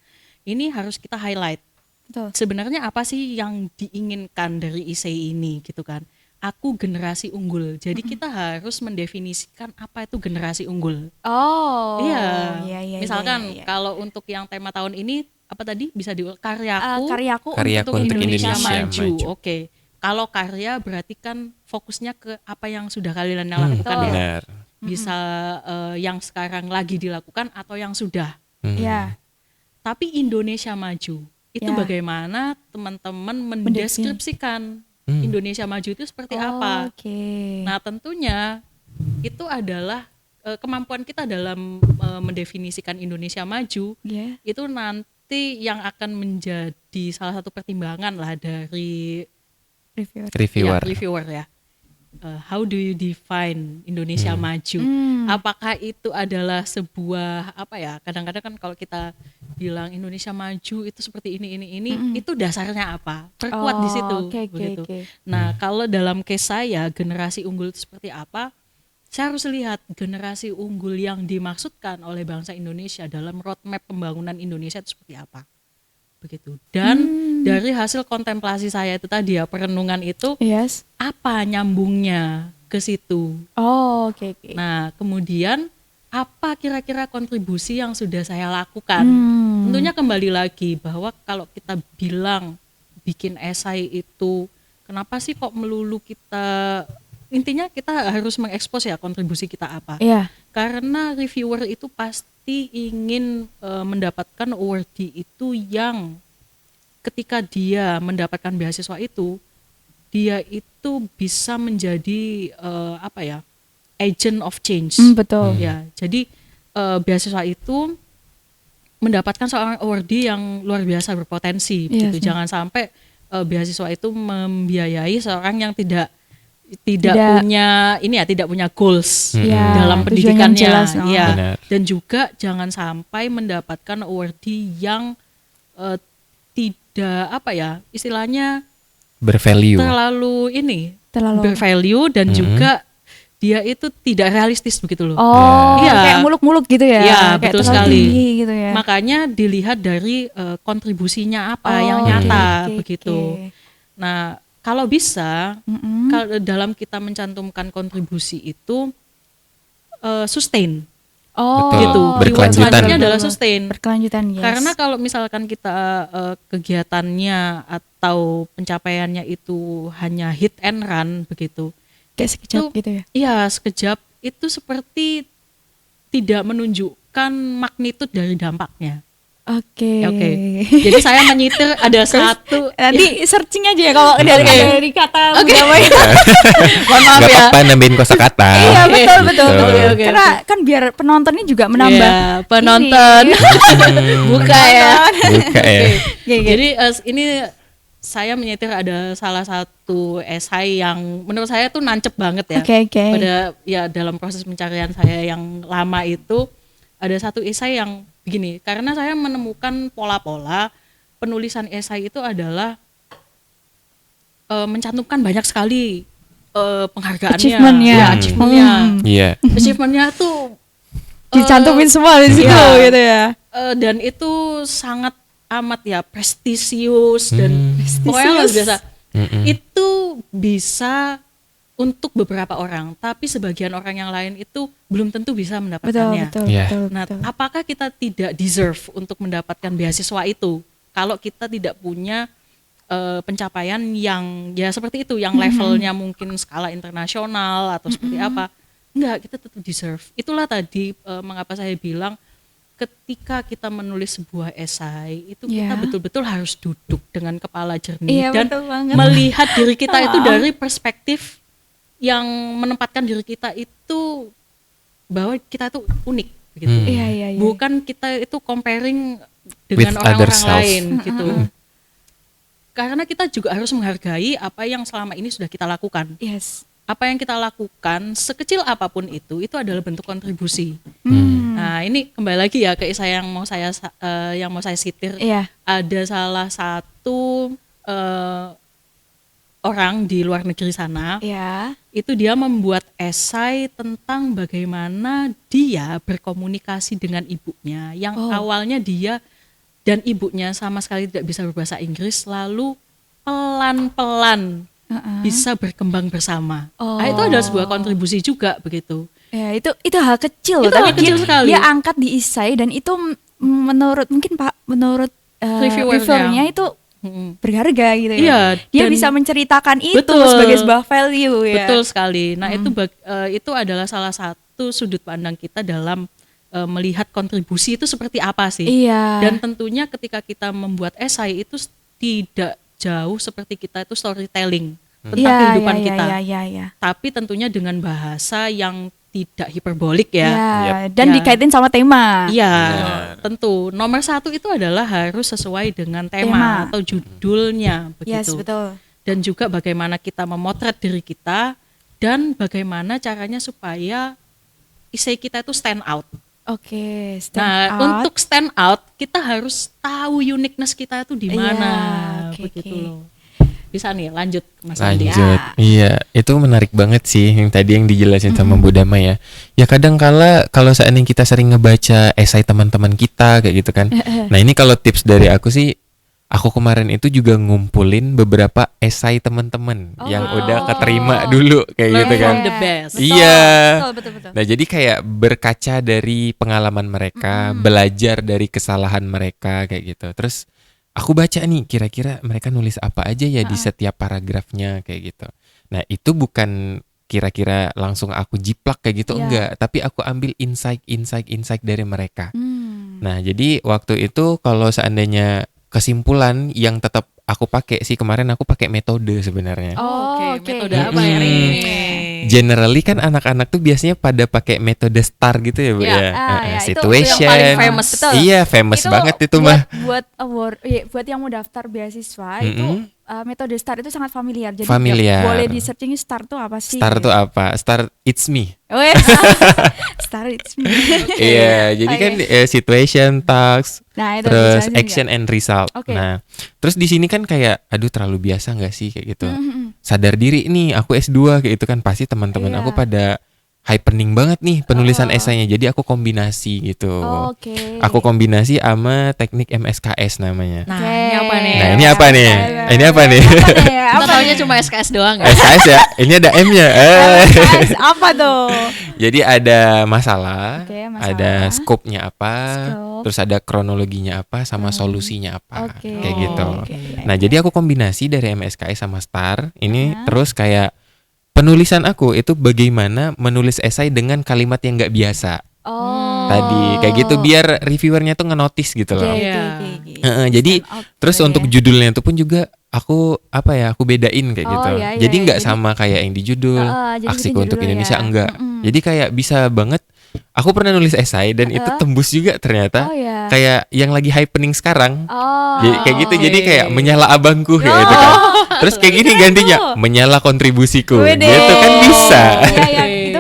Ini harus kita highlight. Betul. Sebenarnya apa sih yang diinginkan dari isai ini gitu kan? Aku generasi unggul. Jadi kita harus mendefinisikan apa itu generasi unggul. Oh. Iya. iya. Misalkan kalau untuk yang tema tahun ini apa tadi bisa karyaku untuk Indonesia maju. Maju. Oke. Kalau karya berarti kan fokusnya ke apa yang sudah kalian lakukan ya. Benar. Bisa yang sekarang lagi dilakukan atau yang sudah. Iya. Tapi Indonesia maju. itu Ya. bagaimana teman-teman mendeskripsikan Indonesia Maju itu seperti apa. Oke. Nah, tentunya itu adalah kemampuan kita dalam mendefinisikan Indonesia Maju Ya. itu nanti yang akan menjadi salah satu pertimbangan lah dari Reviewer. reviewer ya. How do you define Indonesia Maju? Apakah itu adalah sebuah apa ya? Kadang-kadang kan kalau kita bilang Indonesia Maju itu seperti ini, itu dasarnya apa? Perkuat di situ, begitu. Nah, kalau dalam case saya generasi unggul itu seperti apa? Saya harus lihat generasi unggul yang dimaksudkan oleh bangsa Indonesia dalam roadmap pembangunan Indonesia itu seperti apa, begitu. Dan dari hasil kontemplasi saya itu tadi ya, perenungan itu Yes. apa nyambungnya ke situ. Oh, oke. Nah, kemudian apa kira-kira kontribusi yang sudah saya lakukan? Tentunya kembali lagi bahwa kalau kita bilang bikin esai itu, kenapa sih kok melulu kita, intinya kita harus mengekspos ya kontribusi kita apa. Iya. Karena reviewer itu pasti ingin mendapatkan awardee itu yang ketika dia mendapatkan beasiswa itu, dia itu bisa menjadi apa ya, agent of change. Betul. Ya, jadi beasiswa itu mendapatkan seorang awardee yang luar biasa berpotensi. Iya Gitu. sih. Jangan sampai beasiswa itu membiayai seorang yang tidak punya ini ya, tidak punya goals Ya, dalam tujuan yang pendidikannya. jelas, no. Ya. Benar. Dan juga jangan sampai mendapatkan awardee yang tidak apa ya, istilahnya Bervalue. Terlalu. bervalue dan juga dia itu tidak realistis begitu loh. Oh, Iya. kayak muluk-muluk gitu ya. Iya, Kayak betul terlalu sekali. tinggi gitu ya. Makanya dilihat dari kontribusinya apa yang oke, nyata oke, begitu. oke. Nah, kalau bisa kalau dalam kita mencantumkan kontribusi itu sustain. Oh, Betul. Gitu. Berkelanjutan. Keyword selanjutnya adalah sustain. Berkelanjutan, yes. Karena kalau misalkan kita kegiatannya atau pencapaiannya itu hanya hit and run begitu. kayak sekejap itu- gitu ya. Iya, sekejap itu seperti tidak menunjukkan magnitud dari dampaknya. Oke. Oke. Jadi saya menyitir ada satu Nanti searching aja ya kalau dari kata Oke. Jawa ya. mohon maaf Gak ya. apa-apa nambahin kosakata. Iya, betul betul. Betul. betul. Oke, Karena kan biar penontonnya juga menambah. Iya, penonton. Buka ya. Buka ya. Jadi ini saya menyitir ada salah satu esai yang menurut saya tuh nancep banget ya. Oke. Pada ya dalam proses pencarian saya yang lama itu ada satu esai yang begini, karena saya menemukan pola-pola penulisan esai itu adalah mencantumkan banyak sekali penghargaannya, Achievementnya. ya, achievementnya. Iya. Achievementnya tuh Dicantumin semua di situ iya. gitu ya. dan itu sangat amat ya prestisius dan pokoknya luar biasa. Itu bisa untuk beberapa orang, tapi sebagian orang yang lain itu belum tentu bisa mendapatkannya. Betul. Iya. Nah, betul. apakah kita tidak deserve untuk mendapatkan beasiswa itu kalau kita tidak punya pencapaian yang ya seperti itu, yang levelnya mungkin skala internasional atau seperti apa? Enggak, kita tetap deserve. Itulah tadi mengapa saya bilang ketika kita menulis sebuah esai itu kita Iya. betul-betul harus duduk dengan kepala jernih Iya, dan betul banget. melihat diri kita itu dari perspektif yang menempatkan diri kita itu bahwa kita itu unik gitu. Iya. Bukan kita itu comparing With dengan other orang-orang self. lain gitu. Karena kita juga harus menghargai apa yang selama ini sudah kita lakukan. Yes. Apa yang kita lakukan sekecil apapun itu adalah bentuk kontribusi. Nah, ini kembali lagi ya ke esai yang mau saya sitir. Iya. Ada salah satu orang di luar negeri sana, Iya. itu dia membuat esai tentang bagaimana dia berkomunikasi dengan ibunya yang awalnya dia dan ibunya sama sekali tidak bisa berbahasa Inggris, lalu pelan-pelan bisa berkembang bersama. Nah, itu adalah sebuah kontribusi juga begitu. Ya, itu hal kecil Itu loh, hal kecil sekali. dia angkat di esai dan itu menurut Reviewernya. reviewernya itu berharga gitu ya. Iya, Dia dan- bisa menceritakan itu Betul. sebagai sebuah value ya. Betul sekali. Nah, itu adalah salah satu sudut pandang kita dalam melihat kontribusi itu seperti apa sih. Iya. Dan tentunya ketika kita membuat esai itu tidak jauh seperti kita itu storytelling tentang kehidupan kita. Iya. Tapi tentunya dengan bahasa yang tidak hiperbolik ya. Iya, dan dikaitin sama tema. Iya, tentu. Nomor 1 itu adalah harus sesuai dengan tema atau judulnya begitu. Yes, betul. Dan juga bagaimana kita memotret diri kita dan bagaimana caranya supaya esai kita itu stand out. Oke, Untuk stand out kita harus tahu uniqueness kita itu di mana, begitu loh. Bisa nih lanjut Mas Andi. Iya, itu menarik banget sih yang tadi yang dijelasin sama Bu Dama ya. Ya kadang kala kalau seandainya kita sering ngebaca esai teman-teman kita kayak gitu kan. Nah ini kalau tips dari aku sih, aku kemarin itu juga ngumpulin beberapa esai teman-teman yang udah keterima dulu kayak gitu kan. The best. Iya. Betul. Nah jadi kayak berkaca dari pengalaman mereka, belajar dari kesalahan mereka kayak gitu. Terus aku baca nih kira-kira mereka nulis apa aja ya di setiap paragrafnya kayak gitu. Nah itu bukan kira-kira langsung aku jiplak kayak gitu, enggak. Tapi aku ambil insight dari mereka. Nah jadi waktu itu kalau seandainya kesimpulan yang tetap aku pakai sih, kemarin aku pakai metode sebenarnya. Oke. Metode apa ya ini? Generally kan anak-anak tuh biasanya pada pakai metode STAR gitu ya Bu ya. Situation. Yang paling famous. Betul. Iya, famous banget itu mah. Buat award, buat yang mau daftar beasiswa itu metode STAR itu sangat familiar. Jadi familiar. boleh di searching STAR tuh apa sih? STAR tuh apa? STAR it's me. STAR it's me. Iya, jadi kan situation, task, nah, itu terus action and result. Okay. Nah, terus di sini kan kayak aduh terlalu biasa nggak sih kayak gitu. Sadar diri nih, aku S2 kayak gitu kan, pasti teman-teman aku pada happening banget nih penulisan esainya. Jadi aku kombinasi gitu. Aku kombinasi sama teknik MSKS namanya. Nah, ini apa nih? Nah, ini apa nih? Ini apa nih? Kita taunya cuma SKS doang ya. SKS ya? Ini ada M-nya. SKS apa tuh? Jadi ada masalah, ada scope-nya apa, terus ada kronologinya apa, sama solusinya apa, kayak gitu. Nah, jadi aku kombinasi dari MSKS sama STAR. Ini terus kayak penulisan aku itu bagaimana menulis esai dengan kalimat yang nggak biasa. Tadi kayak gitu biar reviewernya tuh ngenotis gitu loh. Jadi terus untuk judulnya itu pun juga aku aku bedain kayak gitu. Jadi nggak sama kayak yang di judul Aksiku untuk Indonesia enggak. Jadi kayak bisa banget. Aku pernah nulis esai dan itu tembus juga ternyata. Kayak yang lagi happening sekarang. Jadi, kayak gitu. Jadi kayak menyala abangku kayak gitu kan. Terus kayak gini gantinya menyala kontribusiku. Gitu kan bisa.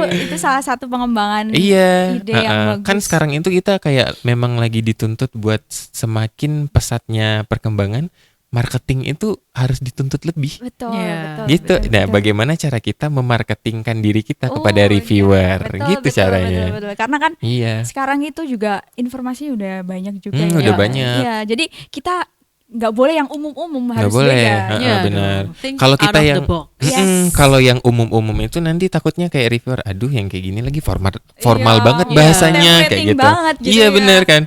Itu salah satu pengembangan ide yang bagus. Kan sekarang itu kita kayak memang lagi dituntut buat semakin pesatnya perkembangan, marketing itu harus dituntut lebih. Betul. Gitu. Nah, bagaimana cara kita memarketingkan diri kita kepada reviewer? Gitu caranya. Betul. Karena kan sekarang itu juga informasi udah banyak juga. Udah banyak. Iya, jadi kita nggak boleh yang umum-umum, harus beda. Benar. Kalau kita yang kalau yang umum-umum itu nanti takutnya kayak reviewer, aduh yang kayak gini lagi formal banget bahasanya kayak gitu. Iya benar kan.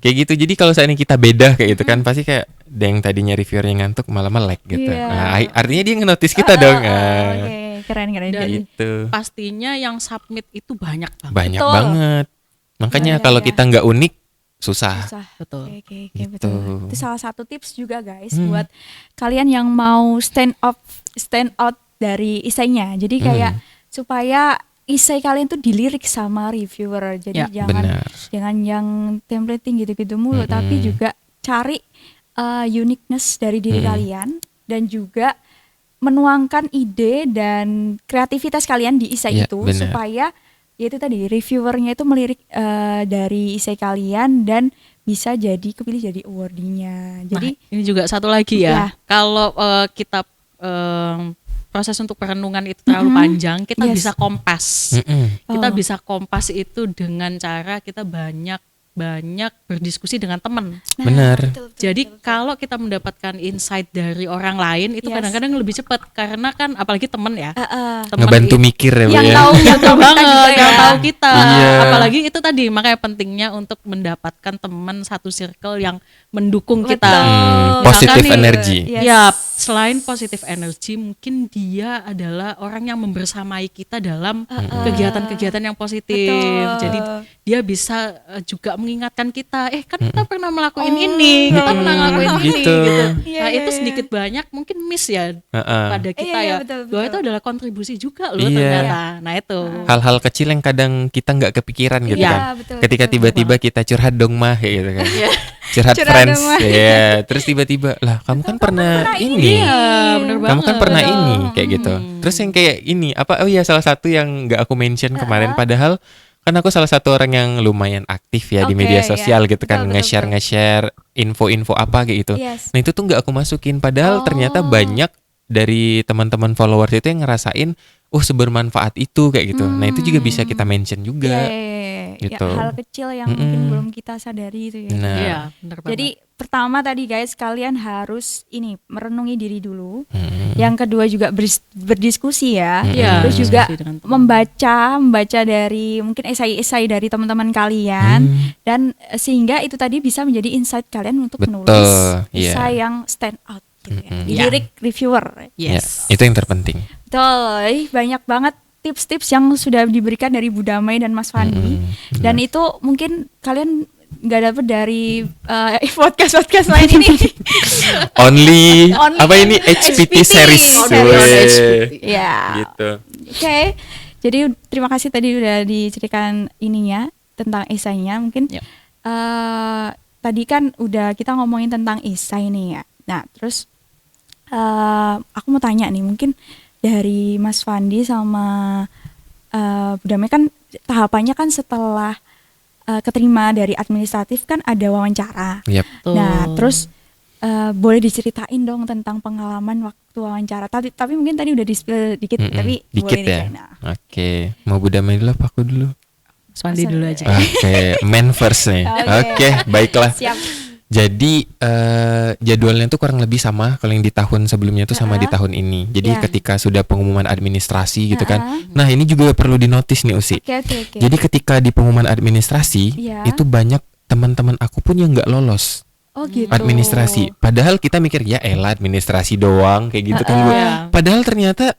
Kayak gitu. Jadi kalau seandainya kita beda kayak gitu kan, pasti kayak yang tadinya reviewernya ngantuk malah melek gitu. Nah, artinya dia ngenotis kita dong. Keren. Dan gitu. pastinya yang submit itu banyak banget. Banyak banget. Makanya kalau kita nggak unik susah. Betul. Oke, betul. Itu salah satu tips juga guys buat kalian yang mau stand out dari esainya. Jadi kayak supaya esai kalian tuh dilirik sama reviewer. Jadi jangan yang templating gitu-gitu mulu, tapi juga cari uniqueness dari diri kalian dan juga menuangkan ide dan kreativitas kalian di esai itu supaya yaitu tadi reviewernya itu melirik dari esai kalian dan bisa kepilih jadi awardee-nya. Jadi ini juga satu lagi ya. Kalau kita proses untuk perenungan itu terlalu panjang, kita bisa kompas. Kita bisa kompas itu dengan cara kita banyak berdiskusi dengan teman. Benar. Jadi kalau kita mendapatkan insight dari orang lain itu kadang-kadang lebih cepat karena kan apalagi teman ya. Ngebantu mikir ya, Bu ya. Yang tahu kita. Apalagi itu tadi makanya pentingnya untuk mendapatkan teman satu circle yang mendukung kita. Positive energy. Ya, selain positive energy, mungkin dia adalah orang yang membersamai kita dalam kegiatan-kegiatan yang positif. Betul. Jadi dia bisa juga mengingatkan kita, kan kita pernah melakukan ini, kita pernah ngelakuin ini Gitu. gitu. Iya, Nah, iya, itu iya. sedikit banyak mungkin miss ya pada kita Iya, ya. betul, Bahwa betul. itu adalah kontribusi juga loh Iya. ternyata. Nah, itu. Hal-hal kecil yang kadang kita nggak kepikiran gitu Iya, kan. betul, Ketika betul. tiba-tiba kita curhat dong mah kayak gitu kan. Curhat Curhat friends. dong, Mah. Iya, terus tiba-tiba lah kamu kan pernah ini. Iya, bener banget. Kamu kan pernah Betul. ini kayak gitu. Terus yang kayak ini apa? Oh iya, salah satu yang nggak aku mention kemarin, padahal kan aku salah satu orang yang lumayan aktif ya di Oke, media ya. sosial gitu kan, Betul, betul, nge-share info-info apa kayak gitu. Yes. Nah itu tuh nggak aku masukin, padahal Oh. ternyata banyak dari teman-teman followers itu yang ngerasain, sebermanfaat itu kayak gitu. Nah itu juga bisa kita mention juga. Gitu. Ya, hal kecil yang mungkin belum kita sadari itu ya. Nah, Iya, bener banget. Jadi pertama tadi guys, kalian harus ini merenungi diri dulu. mm, Yang kedua juga berdiskusi ya. Iya, Terus juga diskusi dengan teman. membaca dari mungkin esai-esai dari teman-teman kalian dan sehingga itu tadi bisa menjadi insight kalian untuk Betul, menulis iya. esai yang stand out gitu ya. Mm-mm. Iya. Lirik reviewer. ya, Yes. itu yang terpenting. Betul, banyak banget tips-tips yang sudah diberikan dari Bu Damai dan Mas Fandi. Dan itu mungkin kalian nggak dapet dari podcast-podcast lain ini. Only, Only apa ini HPT HPT. series. Only Weh. on HPT. Ya. Gitu. Oke. Jadi terima kasih tadi udah diceritakan ininya tentang esainya. Mungkin Yep. tadi kan udah kita ngomongin tentang esai nih ya. Nah, terus aku mau tanya nih, mungkin dari Mas Fandi sama Bu Damai kan tahapannya kan setelah keterima dari administratif kan ada wawancara. Yap. Tuh. Nah, terus boleh diceritain dong tentang pengalaman waktu wawancara. Tapi mungkin tadi udah di-spill dikit, tapi Dikit boleh ya. nih, Nah. Oke, mau Bu Damai dulu apa aku dulu? Mas Fandi dulu aja. Oke, man first nih. Oke, baiklah. Siap. Jadi jadwalnya tuh kurang lebih sama kalau yang di tahun sebelumnya tuh sama di tahun ini. Jadi Ya. ketika sudah pengumuman administrasi gitu kan. Nah, ini juga perlu dinotis nih Usi. Oke. Jadi ketika di pengumuman administrasi Iya. itu banyak teman-teman aku pun yang nggak lolos Oh gitu. administrasi. Padahal kita mikir ya elah administrasi doang kayak gitu kan Bu. Iya. Padahal ternyata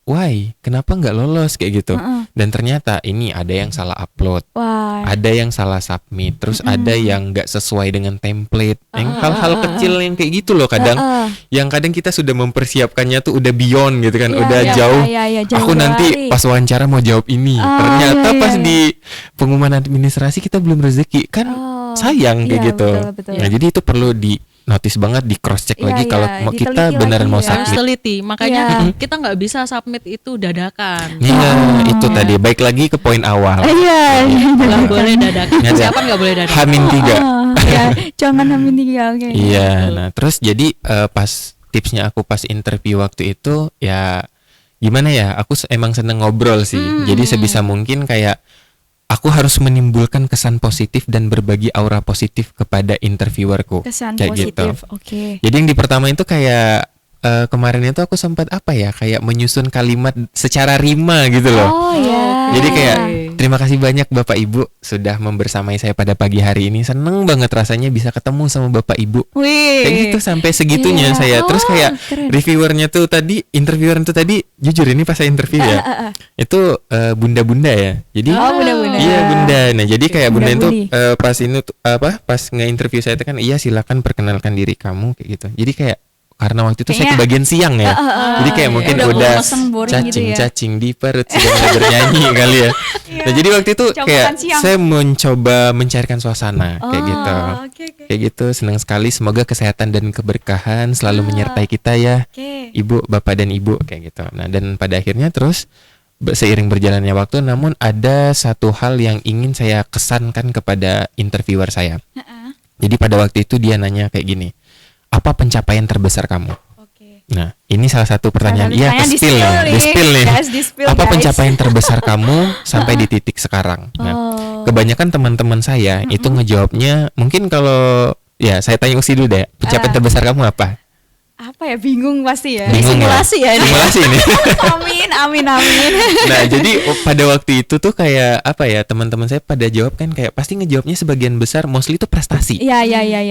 why kenapa nggak lolos kayak gitu. Dan ternyata ini ada yang salah upload. Wah. Ada yang salah submit, terus ada yang nggak sesuai dengan template, yang hal-hal kecil yang kayak gitu loh kadang, yang kadang kita sudah mempersiapkannya tuh udah beyond gitu kan, Iya, udah iya, jauh. iya, jauh Aku nanti dari. pas wawancara mau jawab ini, ternyata iya, pas iya. di pengumuman administrasi kita belum rezeki, kan sayang kayak iya, gitu. betul. Nah jadi itu perlu di notice banget, di cross check Iya, lagi iya, kalau mau kita diteliti beneran lagi mau ya. Harus submit. teliti, makanya Iya. kita nggak bisa submit itu dadakan. Iya, itu tadi. Baik lagi ke poin awal. Iya. Nggak boleh dadakan. Nggak ada. Siapa nggak boleh dadakan? Hamin 3. Ya, jangan hamin 3. Oke. Iya, nah terus jadi pas tipsnya aku pas interview waktu itu ya gimana ya, aku emang seneng ngobrol sih. Jadi sebisa mungkin kayak aku harus menimbulkan kesan positif dan berbagi aura positif kepada interviewerku. Kesan Kayak positif. gitu. Oke. Jadi yang di pertama itu kayak kemarin itu aku sempat apa ya, kayak menyusun kalimat secara rima gitu loh. Oh ya. Jadi kayak terima kasih banyak Bapak Ibu sudah membersamai saya pada pagi hari ini. Seneng banget rasanya bisa ketemu sama Bapak Ibu. Wih. Kayak gitu sampai segitunya Iya. saya. Terus Oh, kayak keren. reviewernya tuh tadi, interviewer itu tadi jujur ini pas saya interview ya. Itu bunda-bunda ya. Jadi Oh, bunda-bunda. Iya, bunda. Nah, jadi kayak bunda itu Bunda-budi. pas ini tuh pas nge-interview saya itu kan iya silakan perkenalkan diri kamu kayak gitu. Jadi kayak karena waktu itu saya Kayaknya- kebagian siang ya. Jadi kayak iya. mungkin Udah udah bosen, boring gitu ya. cacing di perut sudah mulai bernyanyi kali ya. Nah, jadi waktu itu Coba kayak makan siang. saya mencoba mencairkan suasana kayak gitu. Oke. Kayak gitu, senang sekali, semoga kesehatan dan keberkahan selalu menyertai kita ya. Oke. Ibu, Bapak dan Ibu kayak gitu. Nah, dan pada akhirnya terus seiring berjalannya waktu, namun ada satu hal yang ingin saya kesankan kepada interviewer saya. Jadi pada waktu itu dia nanya kayak gini, apa pencapaian terbesar kamu? Oke. Nah, ini salah satu pertanyaan. Salah Iya, satu ke-spill pertanyaan nih, di-spill di-spill nih. Guys, di-spill, Apa guys. pencapaian terbesar kamu sampai di titik sekarang? Nah, kebanyakan teman-teman saya itu ngejawabnya, mungkin kalau ya saya tanya Usi dulu deh, pencapaian terbesar kamu apa? Apa ya, bingung pasti ya. Bingung Simulasi ya ini. Simulasi ini. Amin, amin. Nah, jadi pada waktu itu tuh kayak apa ya, teman-teman saya pada jawab kan kayak pasti ngejawabnya sebagian besar mostly itu prestasi. Iya.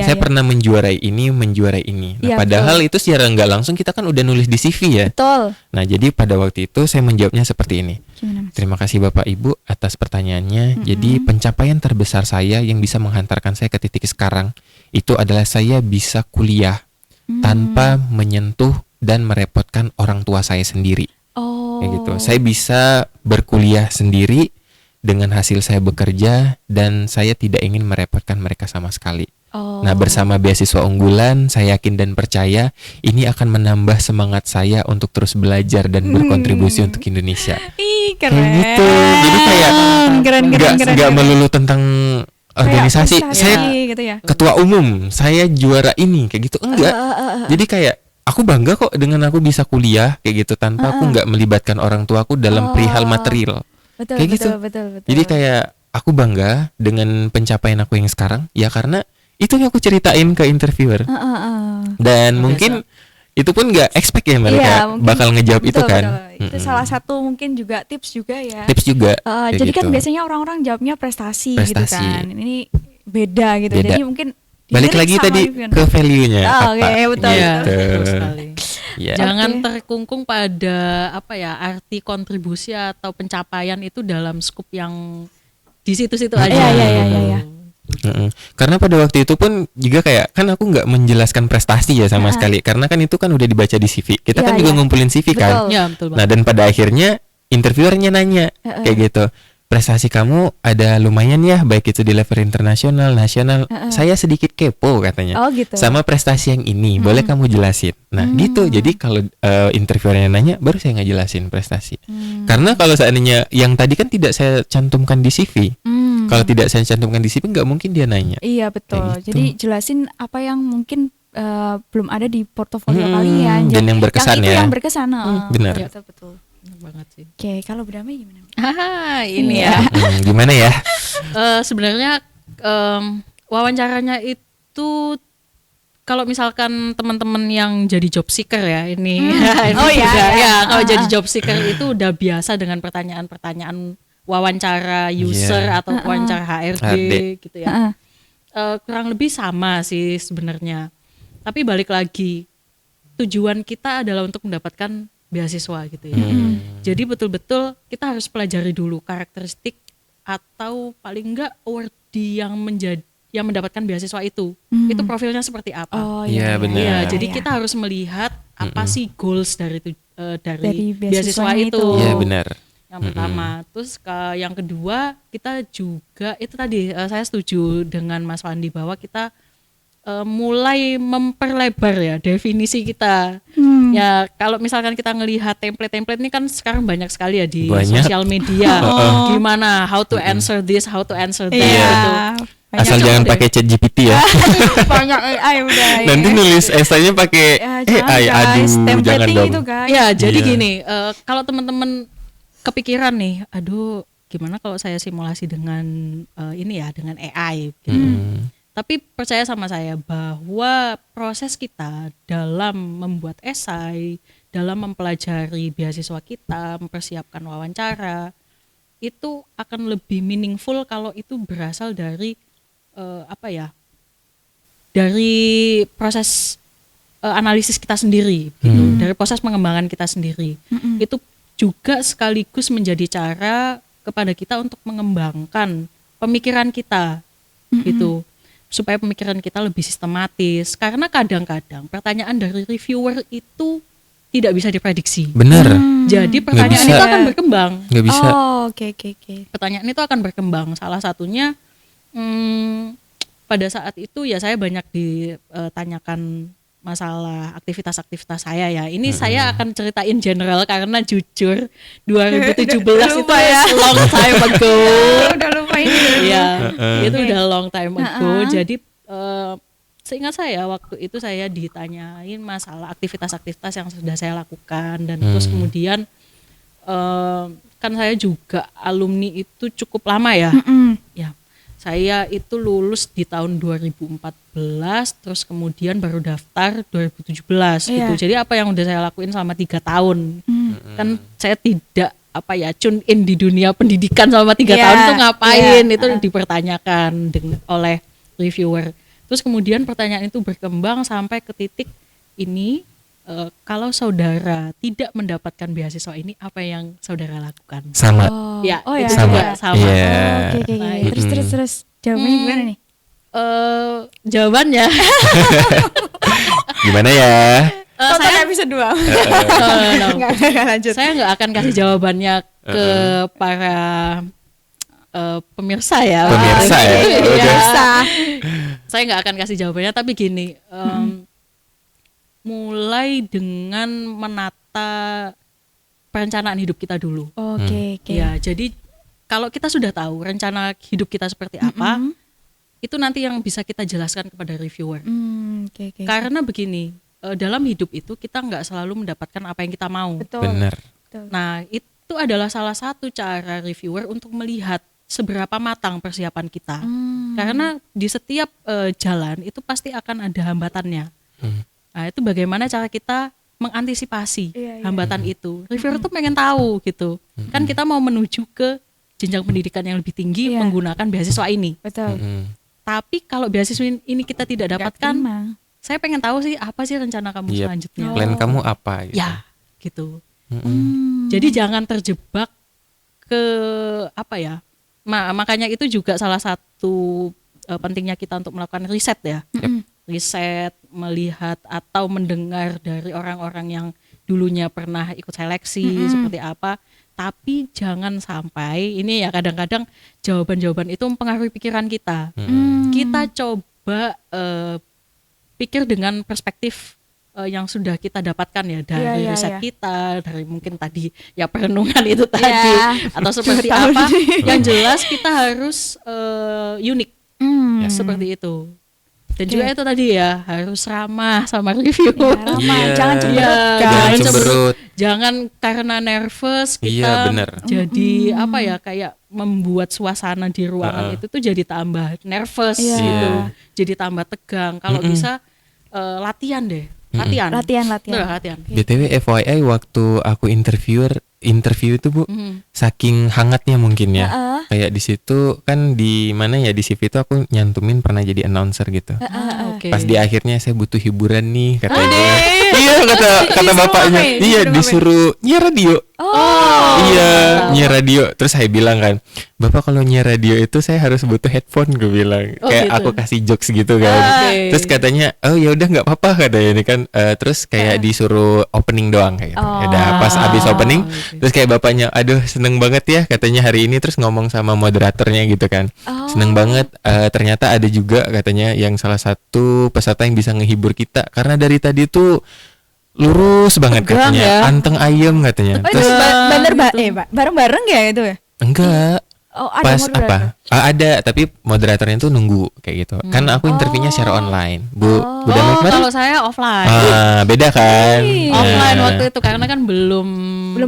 Saya pernah menjuarai ini. Nah, Iya, padahal itu secara nggak langsung kita kan udah nulis di CV ya. Betul. Nah, jadi pada waktu itu saya menjawabnya seperti ini. Gimana, Mas? Terima kasih Bapak Ibu atas pertanyaannya. Jadi pencapaian terbesar saya yang bisa menghantarkan saya ke titik sekarang itu adalah saya bisa kuliah tanpa menyentuh dan merepotkan orang tua saya sendiri. Oh. Kayak gitu. Saya bisa berkuliah sendiri dengan hasil saya bekerja dan saya tidak ingin merepotkan mereka sama sekali. Oh. Nah, bersama beasiswa unggulan, saya yakin dan percaya ini akan menambah semangat saya untuk terus belajar dan berkontribusi untuk Indonesia. Ih, keren. Kayak gitu. Jadi kayak keren. nggak melulu tentang organisasi. Kayak Saya gitu ya. ketua umum, saya juara ini kayak gitu. Enggak. Jadi kayak aku bangga kok dengan aku bisa kuliah kayak gitu tanpa aku nggak melibatkan orang tuaku dalam perihal material. Betul, Kayak gitu. betul. Jadi kayak aku bangga dengan pencapaian aku yang sekarang ya karena itu yang aku ceritain ke interviewer. Dan mungkin itu pun nggak expect ya mereka mungkin bakal ngejawab itu betul, kan. Itu salah satu mungkin juga tips juga ya. Tips juga. kayak Jadi kan gitu. biasanya orang-orang jawabnya prestasi gitu Prestasi. kan. Ini beda gitu. Beda. Jadi mungkin Balik dilirik lagi sama tadi Vivian. ke value-nya. Oke, betul. Iya, Gitu. betul sekali. Iya. Jangan Oke. terkungkung pada apa ya, arti kontribusi atau pencapaian itu dalam skup yang di situ-situ aja. Iya. Karena pada waktu itu pun juga kayak kan aku nggak menjelaskan prestasi ya sama sekali karena kan itu kan udah dibaca di CV. Kita Iya, kan juga iya. ngumpulin CV kan. Betul. Ya, betul Nah, banget. dan pada akhirnya interviewernya nanya kayak gitu. Prestasi kamu ada lumayan ya baik itu di level internasional, nasional. Saya sedikit kepo katanya. Oh, gitu. Sama prestasi yang ini, boleh kamu jelasin? Nah, gitu. Jadi kalau interviewernya nanya baru saya ngejelasin prestasi. Karena kalau seandainya yang tadi kan tidak saya cantumkan di CV. Kalau tidak saya cantumkan di CV nggak mungkin dia nanya. Iya, betul. Kayak gitu. Jadi jelasin apa yang mungkin belum ada di portofolio kalian. dan yang berkesan itu ya. yang berkesan. benar. Betul. Benar banget sih. Oke, kalau berdamai gimana? Ini Iya. ya. Gimana ya? Sebenarnya wawancaranya itu kalau misalkan teman-teman yang jadi job seeker ya ini, ini Oh, iya, udah, iya. ya kalau jadi job seeker itu udah biasa dengan pertanyaan-pertanyaan wawancara user Iya. atau wawancara HRD HRD. gitu ya. Kurang lebih sama sih sebenarnya. Tapi balik lagi tujuan kita adalah untuk mendapatkan beasiswa gitu ya. Jadi betul-betul kita harus pelajari dulu karakteristik atau paling enggak awardee yang mendapatkan beasiswa itu. Itu profilnya seperti apa. Oh Iya, benar. Iya, jadi iya. kita harus melihat apa sih goals dari Dari beasiswa beasiswanya itu. itu. Iya, benar. Yang pertama, terus yang kedua kita juga itu tadi saya setuju dengan Mas Wandi bahwa kita mulai memperlebar ya definisi kita. Ya kalau misalkan kita ngelihat template-template ini kan sekarang banyak sekali ya di Banyak. sosial media. Gimana how to answer this, how to answer that Iya. gitu. Asal Banyak jangan deh. pakai ChatGPT ya. Banyak AI udah. Nanti nulis esainya pakai AI. Aduh, jangan templating dong. itu guys. Ya, jadi Iya. gini, kalau teman-teman kepikiran nih, aduh, gimana kalau saya simulasi dengan ini ya, dengan AI gitu. Tapi percaya sama saya bahwa proses kita dalam membuat esai, dalam mempelajari beasiswa kita, mempersiapkan wawancara, itu akan lebih meaningful kalau itu berasal dari dari proses analisis kita sendiri, gitu. Dari proses pengembangan kita sendiri. Itu juga sekaligus menjadi cara kepada kita untuk mengembangkan pemikiran kita, gitu, supaya pemikiran kita lebih sistematis. Karena kadang-kadang pertanyaan dari reviewer itu tidak bisa diprediksi. Bener. Jadi pertanyaan bisa. itu akan berkembang. Nggak bisa. Oh, oke. Pertanyaan itu akan berkembang. Salah satunya pada saat itu ya saya banyak ditanyakan masalah aktivitas-aktivitas saya ya. Ini saya akan ceritain general karena jujur 2017 itu Lupa ya. long time ago. Udah lupa ini. Iya, itu udah long time ago. Jadi seingat saya waktu itu saya ditanyain masalah aktivitas-aktivitas yang sudah saya lakukan dan terus kemudian kan saya juga alumni itu cukup lama ya. Ya. Saya itu lulus di tahun 2014 terus kemudian baru daftar 2017 gitu. Iya. Jadi apa yang udah saya lakuin selama 3 tahun Kan saya tidak tune in di dunia pendidikan selama 3 Iya, tahun itu ngapain, iya, itu dipertanyakan oleh reviewer. Terus kemudian pertanyaan itu berkembang sampai ke titik ini, kalau saudara tidak mendapatkan beasiswa ini, apa yang saudara lakukan? Sama. Ya, Oh, itu ya, juga ya. sama. Iya. Oke. Nah, Terus jawabannya gimana nih? Jawabannya Gimana ya? Tonton episode 2. no. Enggak lanjut. Saya nggak akan kasih jawabannya ke para pemirsa ya. Pemirsa ya? Iya. Pemirsa. Saya nggak akan kasih jawabannya, tapi gini, mulai dengan menata perencanaan hidup kita dulu. Oke. Ya, jadi kalau kita sudah tahu rencana hidup kita seperti apa, itu nanti yang bisa kita jelaskan kepada reviewer. Oke. Karena begini, dalam hidup itu kita nggak selalu mendapatkan apa yang kita mau. Betul. Bener. Betul. Nah, itu adalah salah satu cara reviewer untuk melihat seberapa matang persiapan kita. Karena di setiap jalan itu pasti akan ada hambatannya. Nah, itu bagaimana cara kita mengantisipasi hambatan itu. Reviewer tuh pengen tahu gitu. Kan kita mau menuju ke jenjang pendidikan yang lebih tinggi menggunakan beasiswa ini. Betul. Tapi kalau beasiswa ini kita tidak dapatkan, terima. saya pengen tahu sih apa sih rencana kamu Yep. selanjutnya. Plan kamu apa gitu. Ya, gitu. Jadi jangan terjebak ke makanya itu juga salah satu pentingnya kita untuk melakukan riset ya. Riset, melihat atau mendengar dari orang-orang yang dulunya pernah ikut seleksi seperti apa. Tapi jangan sampai ini ya, kadang-kadang jawaban-jawaban itu mempengaruhi pikiran kita. Kita coba pikir dengan perspektif yang sudah kita dapatkan ya dari riset kita, dari mungkin tadi ya perenungan itu tadi atau seperti apa. Yang jelas kita harus unik seperti itu. Dan juga itu tadi ya, harus ramah sama review. Jangan cemberut. Jangan cemberut. Jangan karena nervous kita Iya, bener. jadi kayak membuat suasana di ruangan itu tuh jadi tambah nervous gitu. Jadi tambah tegang. Kalau bisa latihan deh. Latihan. Latihan. BTW FYI, waktu aku interview itu Bu, saking hangatnya mungkin ya. Kayak di situ kan di mana ya, di CV itu aku nyantumin pernah jadi announcer gitu. Okay. Pas di akhirnya saya butuh hiburan nih katanya. Iya kata bapaknya. Iya disuruh nyiar radio. Iya nyiar radio. Terus saya bilang kan, Bapak kalau nyiar radio itu saya harus butuh headphone, gue bilang. Kayak gitu. aku kasih jokes gitu kan. Terus katanya, oh ya udah nggak apa-apa katanya ini kan. Terus kayak disuruh opening doang kayak gitu. Udah pas abis opening, terus kayak bapaknya, aduh seneng banget ya katanya hari ini, terus ngomong sama moderatornya gitu kan. Seneng banget, ternyata ada juga katanya yang salah satu peserta yang bisa ngehibur kita, karena dari tadi tuh lurus banget Tegang katanya, ya. anteng ayem katanya. Oh, itu Terus bareng-bareng ya itu ya? enggak, Oh, ada pas moderator. ada, tapi moderatornya tuh nunggu kayak gitu. Kan aku interviewnya secara online, Bu Damai kemarin. Kalau saya offline. Beda kan? Offline Nah, waktu itu karena kan belum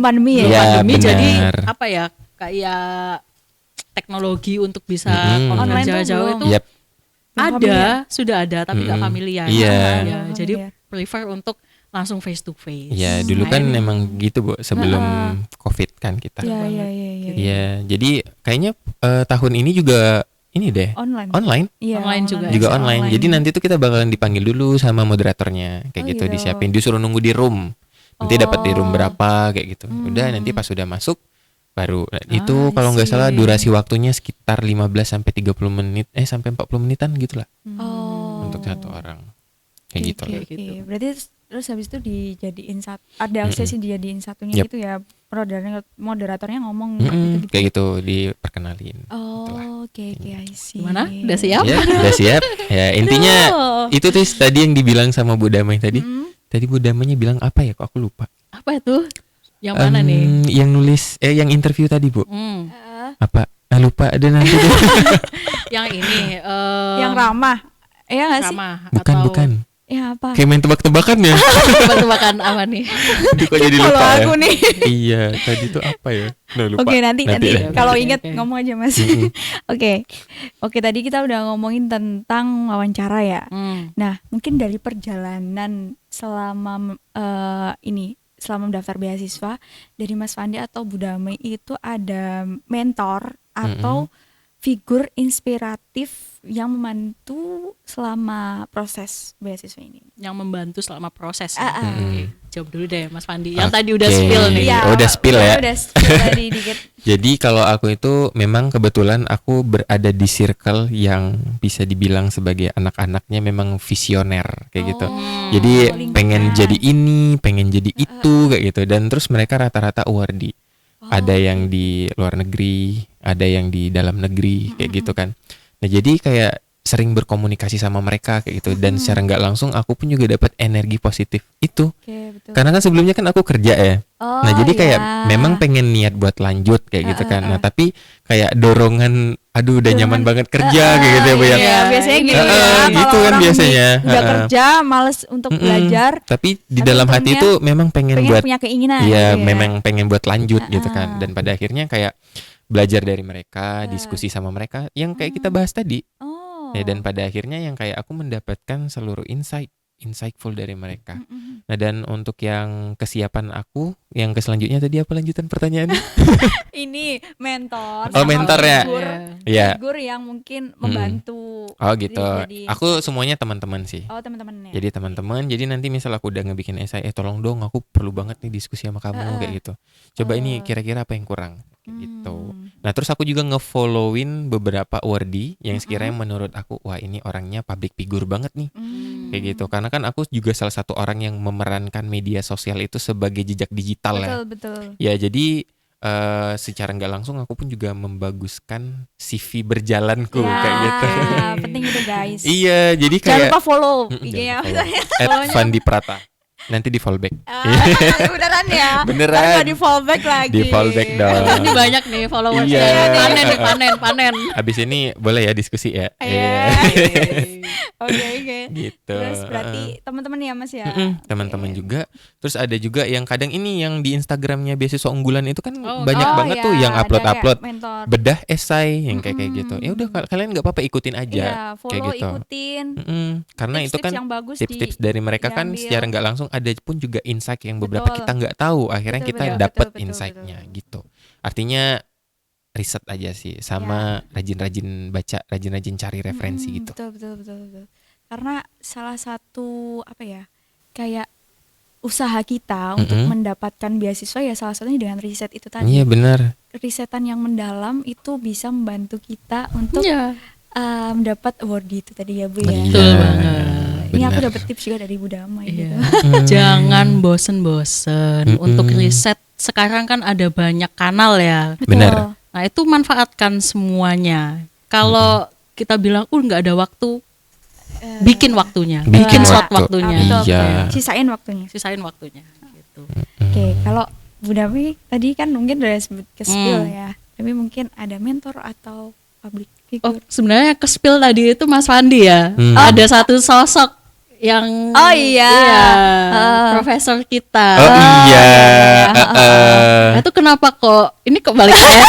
pandemi ya? Iya, pandemi, jadi benar. kayak teknologi untuk bisa Online tuh jauh-jauh belum. itu Yep. sudah ada tapi nggak familiar. Iya. Ya, jadi prefer untuk langsung face to face. Ya dulu kan memang gitu Bu, sebelum COVID kan kita. Iya. Iya, jadi kayaknya tahun ini juga ini deh online. Iya, Online juga. Juga online. Jadi nanti tuh kita bakalan dipanggil dulu sama moderatornya kayak gitu, disiapin, disuruh nunggu di room. Nanti dapat di room berapa kayak gitu. Udah nanti pas sudah masuk baru itu kalau nggak salah durasi waktunya sekitar 15 sampai 30 menit sampai 40 menitan gitulah. Untuk satu orang. Kayak gitu. Oke. Berarti terus habis itu dijadiin ada aksesnya dijadiin satunya gitu ya, moderatornya ngomong gitu. Kayak gitu diperkenalin. Oke, I see. Gimana? Udah siap? Ya, udah siap. Ya, intinya itu tuh tadi yang dibilang sama Bu Damai tadi. Tadi Bu Damainya bilang apa ya, kok aku lupa. Apa itu? Yang mana nih? Yang nulis yang interview tadi, Bu. Apa? Lupa ada nanti deh. Yang ini yang ramah. Iya enggak sih? ramah Bukan. Ya apa? Kayak main tebak-tebakan ya. tebak-tebakan apa nih? Aduh, kok jadi lupa Kalau ya. aku nih. Iya, tadi tuh apa ya? Nah, lupa. Oke, nanti deh. kalau Oke, ingat oke. ngomong aja Mas. Oke, tadi kita udah ngomongin tentang wawancara ya. Nah, mungkin dari perjalanan selama ini selama mendaftar beasiswa dari Mas Fandi atau Bu Damai itu ada mentor atau figur inspiratif yang membantu selama proses beasiswa ini? Yang membantu selama proses. Ah, ah. Oke, jawab dulu deh Mas Fandi. Yang tadi udah spill nih. Iya, udah spill ya. Udah spill tadi dikit. Jadi kalau aku itu memang kebetulan aku berada di circle yang bisa dibilang sebagai anak-anaknya memang visioner kayak gitu. Jadi lingkungan. pengen jadi ini, pengen jadi itu kayak gitu. Dan terus mereka rata-rata awardee. Ada yang di luar negeri, ada yang di dalam negeri kayak gitu kan. Nah jadi kayak sering berkomunikasi sama mereka kayak gitu. Dan secara nggak langsung aku pun juga dapat energi positif itu. Oke, betul. Karena kan sebelumnya kan aku kerja ya. Oh, Nah jadi kayak ya. memang pengen niat buat lanjut kayak gitu kan. Nah tapi kayak dorongan, aduh udah nyaman banget kerja kayak gitu ya Bu ya. Iya, biasanya gitu ya. gitu Kalau kan orang biasanya. udah kerja, males untuk belajar, Tapi di Tapi dalam hati untungnya itu memang pengen buat, punya keinginan. iya gitu ya. memang pengen buat lanjut gitu kan. Dan pada akhirnya kayak belajar dari mereka, diskusi sama mereka, yang kayak kita bahas tadi. Oh. Ya, dan pada akhirnya yang kayak aku mendapatkan seluruh insightful dari mereka. Nah dan untuk yang kesiapan aku, yang selanjutnya tadi apa lanjutan pertanyaannya? Ini mentor. Oh, sama mentor ya? Figur, Iya. figur yang mungkin membantu. Oh gitu. Jadi- Aku semuanya teman-teman sih. Oh, teman-temannya. Jadi teman-teman, jadi nanti misal aku udah ngebikin esai, tolong dong aku perlu banget nih diskusi sama kamu kayak gitu. Coba ini kira-kira apa yang kurang kayak gitu. Nah, terus aku juga nge-followin beberapa awardee yang sekiranya menurut aku wah ini orangnya public figure banget nih. Kayak gitu. Karena kan aku juga salah satu orang yang memerankan media sosial itu sebagai jejak digital ya. Betul. Ya, jadi secara nggak langsung aku pun juga membaguskan CV berjalanku Ya, kayak gitu. penting itu guys. Iya, jadi Jangan kayak lupa follow jangan IG-nya. lupa follow. @Fandi Prata. Nanti di fallback. Beneran ya? Beneran. Ntar nggak di fallback lagi. Di fallback dong. Ini banyak nih followers. Iya. Panen. Habis ini boleh ya diskusi ya. Iya. Oke. Gitu. Terus berarti teman-teman ya Mas ya? Teman-teman juga. Terus ada juga yang kadang ini yang di Instagramnya beasiswa unggulan itu kan Oh, banyak banget iya, tuh yang ada upload kayak mentor. bedah esai yang kayak gitu. Ya udah kalian nggak apa-apa ikutin aja Iya, kayak follow, gitu. ikutin. Karena itu Tips-tips kan yang bagus tips-tips dari mereka kan diambil. secara nggak langsung ada pun juga insight yang beberapa Betul. kita nggak tahu. Akhirnya Betul, kita betul, dapat betul, insight-nya gitu. Artinya riset aja sih sama rajin-rajin baca, rajin-rajin cari referensi gitu. Betul. Karena salah satu apa ya, kayak usaha kita untuk mendapatkan beasiswa ya salah satunya dengan riset itu tadi. Iya benar. Risetan yang mendalam itu bisa membantu kita untuk mendapat award itu tadi ya Bu ya. Iya. Betul banget. Ini aku benar. dapat tips juga dari Bu Damai Iya. gitu. Jangan bosen-bosen. Untuk riset sekarang kan ada banyak kanal ya. Benar. Nah itu manfaatkan semuanya. Kalau kita bilang nggak ada waktu, bikin waktunya, bikin slot waktunya, Betul, Iya. betul. Sisain waktunya. sisain waktunya. Gitu. Oke, kalau Bu Damai tadi kan mungkin udah sebut ke skill ya. Tapi mungkin ada mentor atau public Oh figure. sebenarnya ke spill tadi itu Mas Fandi ya. Ada satu sosok yang Oh iya. profesor kita. Oh iya. Nah, itu kenapa kok ini kok balik saya?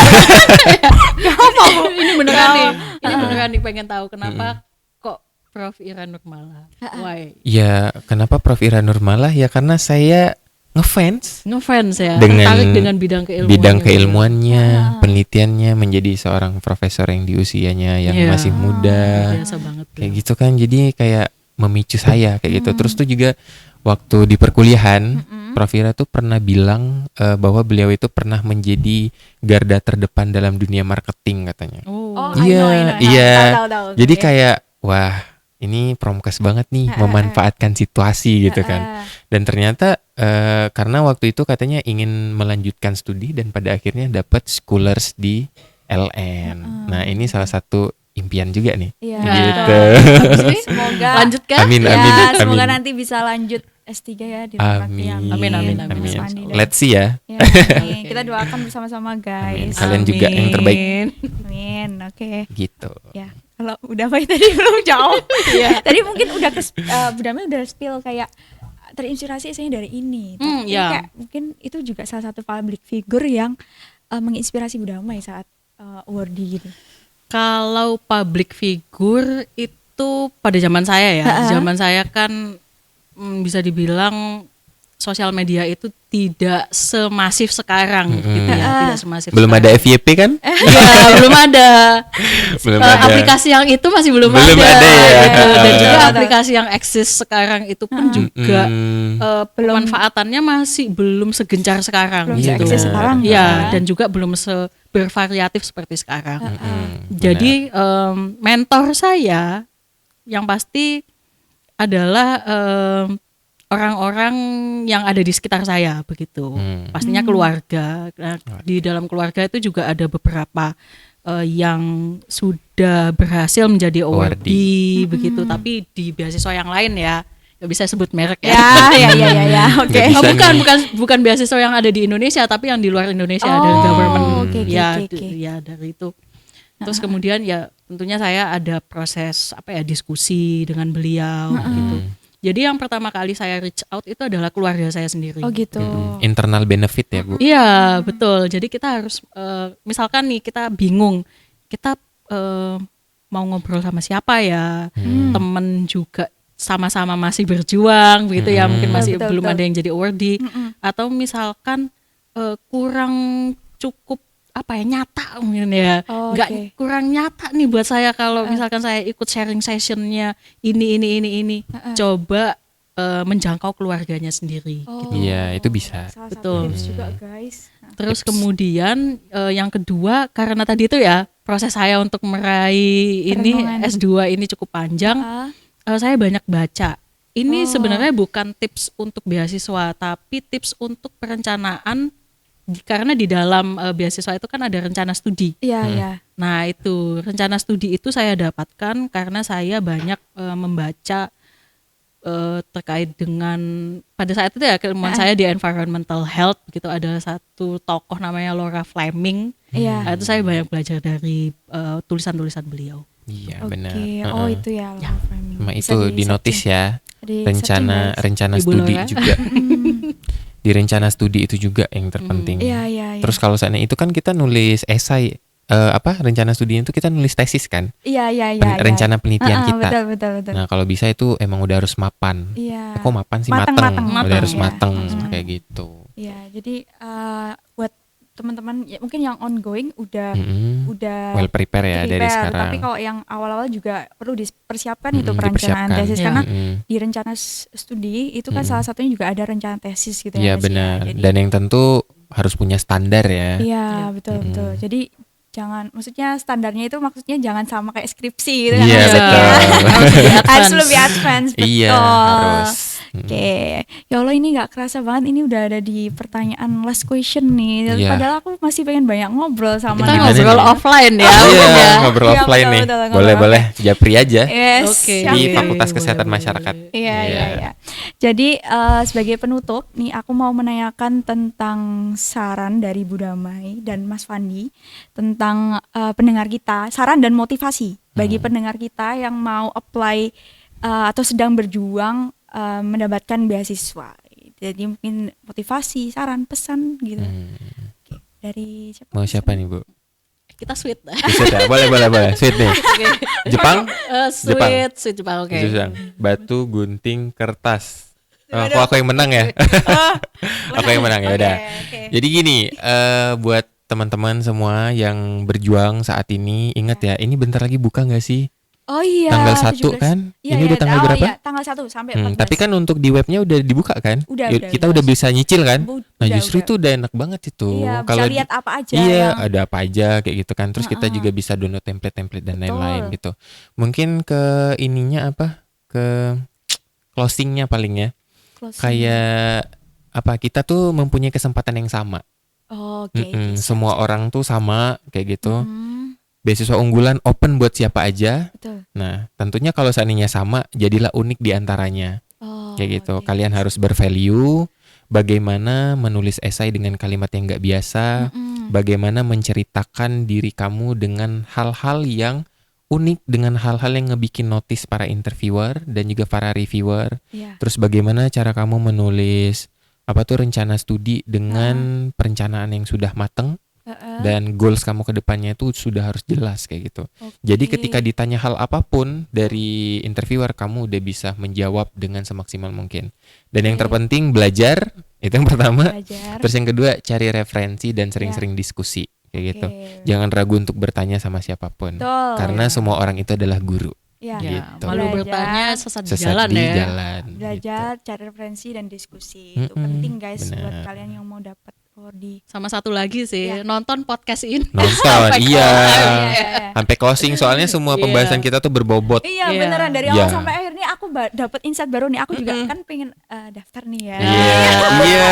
Ini beneran nih. Ini beneran nih pengen tahu kenapa kok Prof Ira Nurmala. Why? Ya, kenapa Prof Ira Nurmala? Ya karena saya ngefans Ngefans ya. dengan Tertarik dengan bidang keilmuannya. bidang keilmuannya, penelitiannya, menjadi seorang profesor yang di usianya yang Iya. masih muda. Biasa banget. Kayak gitu kan. Jadi kayak memicu saya kayak gitu. Terus tuh juga waktu di perkuliahan, Prof Ira tuh pernah bilang bahwa beliau itu pernah menjadi garda terdepan dalam dunia marketing katanya. Oh, Iya, I know. iya. Tahu. Jadi kayak wah, ini promkes banget nih memanfaatkan situasi gitu kan. Dan ternyata karena waktu itu katanya ingin melanjutkan studi dan pada akhirnya dapat scholars di LN. Nah, ini salah satu impian juga nih. Iya. Gitu. Semoga Lanjutkan. Amin, ya, amin, semoga amin. nanti bisa lanjut S3 ya di tempat yang Amin. Mas Fandi dan- Let's see ya. Ya, amin. Kita doakan bersama-sama Amin. guys. Kalian juga yang terbaik. Amin. Oke. Gitu. Ya, kalau udah baik tadi belum jauh. Tadi mungkin udah Bu Damai udah spill kayak terinspirasi saya dari ini. Tapi kayak mungkin itu juga salah satu public figure yang menginspirasi Bu Damai saat awardee gitu. Kalau public figure itu pada zaman saya ya, zaman saya kan bisa dibilang sosial media itu tidak semasif sekarang gitu ya, tidak semasif. Belum sekarang. ada FYP kan? Iya, belum ada. Belum ada. Aplikasi yang itu masih belum ada. ya. Gitu. Dan juga Betul. aplikasi yang eksis sekarang itu pun juga pemanfaatannya masih belum segencar sekarang. Belum gitu. seeksis sekarang Iya, ya. dan juga belum bervariatif seperti sekarang. Benar. Jadi mentor saya yang pasti adalah orang-orang yang ada di sekitar saya begitu. Pastinya keluarga. Nah, di dalam keluarga itu juga ada beberapa yang sudah berhasil menjadi awardee begitu, tapi di beasiswa yang lain ya. Nggak bisa sebut merek ya. Ya, oke. Nggak bisa Bukan beasiswa yang ada di Indonesia, tapi yang di luar Indonesia, dari government. oke, Ya, oke. ya dari itu. Terus kemudian ya tentunya saya ada proses diskusi dengan beliau gitu. Jadi yang pertama kali saya reach out itu adalah keluarga saya sendiri. Oh gitu. Internal benefit ya, Bu. Iya, betul. Jadi kita harus misalkan nih kita bingung, kita mau ngobrol sama siapa ya? Temen juga sama-sama masih berjuang begitu ya, mungkin masih Betul, belum betul. ada yang jadi awardee, atau misalkan kurang cukup nyata mungkin ya, Oh, nggak oke. kurang nyata nih buat saya kalau misalkan saya ikut sharing sessionnya ini, coba menjangkau keluarganya sendiri. Oh, Iya, itu bisa. salah satu Betul. tips juga guys. Terus kemudian yang kedua, karena tadi itu ya proses saya untuk meraih ini Perenungan. S2 ini cukup panjang, saya banyak baca. Ini sebenarnya bukan tips untuk beasiswa, tapi tips untuk perencanaan, karena di dalam beasiswa itu kan ada rencana studi. Iya. Nah itu rencana studi itu saya dapatkan karena saya banyak membaca terkait dengan pada saat itu ya keilmuan saya di environmental health gitu, ada satu tokoh namanya Laura Fleming. Iya. Nah, itu saya banyak belajar dari tulisan-tulisan beliau. Iya, Oke. benar. Oh itu ya. Laura Fleming. Sama Bisa itu di notice searching. ya. Di-searching, guys. Rencana Ibu studi Laura. juga. Di rencana studi itu juga yang terpenting. Iya. Terus kalau saatnya itu kan kita nulis esai rencana studi itu kita nulis tesis kan? Iya. Rencana penelitian kita. Betul. Nah, kalau bisa itu emang udah harus mapan. Iya. Kok mapan sih? Mateng. Udah harus Iya. mateng kayak gitu. Iya, jadi buat teman-teman ya, mungkin yang ongoing udah Well prepare ya dari prepare, sekarang. tapi kalau yang awal-awal juga perlu dipersiapkan itu dipersiapkan. perencanaan tesis, Iya. karena di rencana studi itu kan salah satunya juga ada rencana tesis gitu Iya ya. Mas, ya. benar. Jadi, Dan yang tentu harus punya standar ya. iya, betul. Jadi jangan, maksudnya standarnya itu maksudnya jangan sama kayak skripsi gitu kan. Iya, maksudnya. betul. Harus lebih advance, betul. Iya, harus. Oke, ya Allah ini nggak kerasa banget, ini udah ada di pertanyaan last question nih. Iya. Padahal aku masih pengen banyak ngobrol sama Kita Gimana ngobrol nih? offline ya. Iya, mungkin ya. ngobrol Iya, offline nih. betul, Boleh Japri aja. Yes, Oke. siap. Di Iya, Fakultas boleh, Kesehatan boleh. Masyarakat. Iya. Jadi sebagai penutup nih aku mau menanyakan tentang saran dari Bu Damai dan Mas Fandi tentang pendengar kita, saran dan motivasi bagi pendengar kita yang mau apply atau sedang berjuang mendapatkan beasiswa. Jadi mungkin motivasi, saran, pesan gitu. Oke, dari siapa? Mau siapa nih, Bu? Kita sweet. Sweet ya? Boleh. Sweet nih. Jepang? Sweet Jepang, oke. Susah. Batu, gunting, kertas. Kok aku yang menang ya? Aku yang menang ya udah. Oke. Jadi gini, buat teman-teman semua yang berjuang saat ini, ingat ya, ini bentar lagi buka nggak sih? Oh iya. Tanggal 1 17. kan? Iya, Ini udah tanggal berapa? Iya, tanggal 1 sampai 14. Tapi kan untuk di webnya udah dibuka kan? Udah, Kita udah bisa nyicil kan? Udah, Nah justru itu udah enak banget itu. Iya, bisa Kalau lihat apa aja Iya, yang- ada apa aja kayak gitu kan. Terus kita juga bisa download template-template dan lain-lain gitu. Mungkin ke ininya apa? Ke closingnya paling ya. Closing. Kayak apa? Kita tuh mempunyai kesempatan yang sama. Oke. Semua orang tuh sama kayak gitu. Hmm, Beasiswa unggulan open buat siapa aja. betul. Nah, tentunya kalau seandainya sama, jadilah unik di antaranya. Oh, Kayak gitu. oke. Kalian harus bervalue. Bagaimana menulis esai dengan kalimat yang nggak biasa. Bagaimana menceritakan diri kamu dengan hal-hal yang unik, dengan hal-hal yang ngebikin notice para interviewer dan juga para reviewer. Iya. Terus bagaimana cara kamu menulis rencana studi dengan perencanaan yang sudah mateng. dan goals kamu ke depannya itu sudah harus jelas kayak gitu. Jadi ketika ditanya hal apapun dari interviewer, kamu udah bisa menjawab dengan semaksimal mungkin. Dan yang terpenting belajar, itu yang pertama. Terus yang kedua, cari referensi dan sering-sering diskusi kayak gitu. Jangan ragu untuk bertanya sama siapapun. Karena semua orang itu adalah guru. Ya, gitu. Malu bertanya sesat di Sesat jalan di ya. jalan. Belajar, cari referensi dan diskusi. Itu penting guys buat kalian yang mau dapat award. Sama satu lagi sih, nonton podcast ini. Nonton, iya. Sampai closing, soalnya semua pembahasan kita tuh berbobot. Iya, beneran dari awal sampai akhir nih aku dapat insight baru nih. Aku juga kan pengen daftar nih ya. Iya.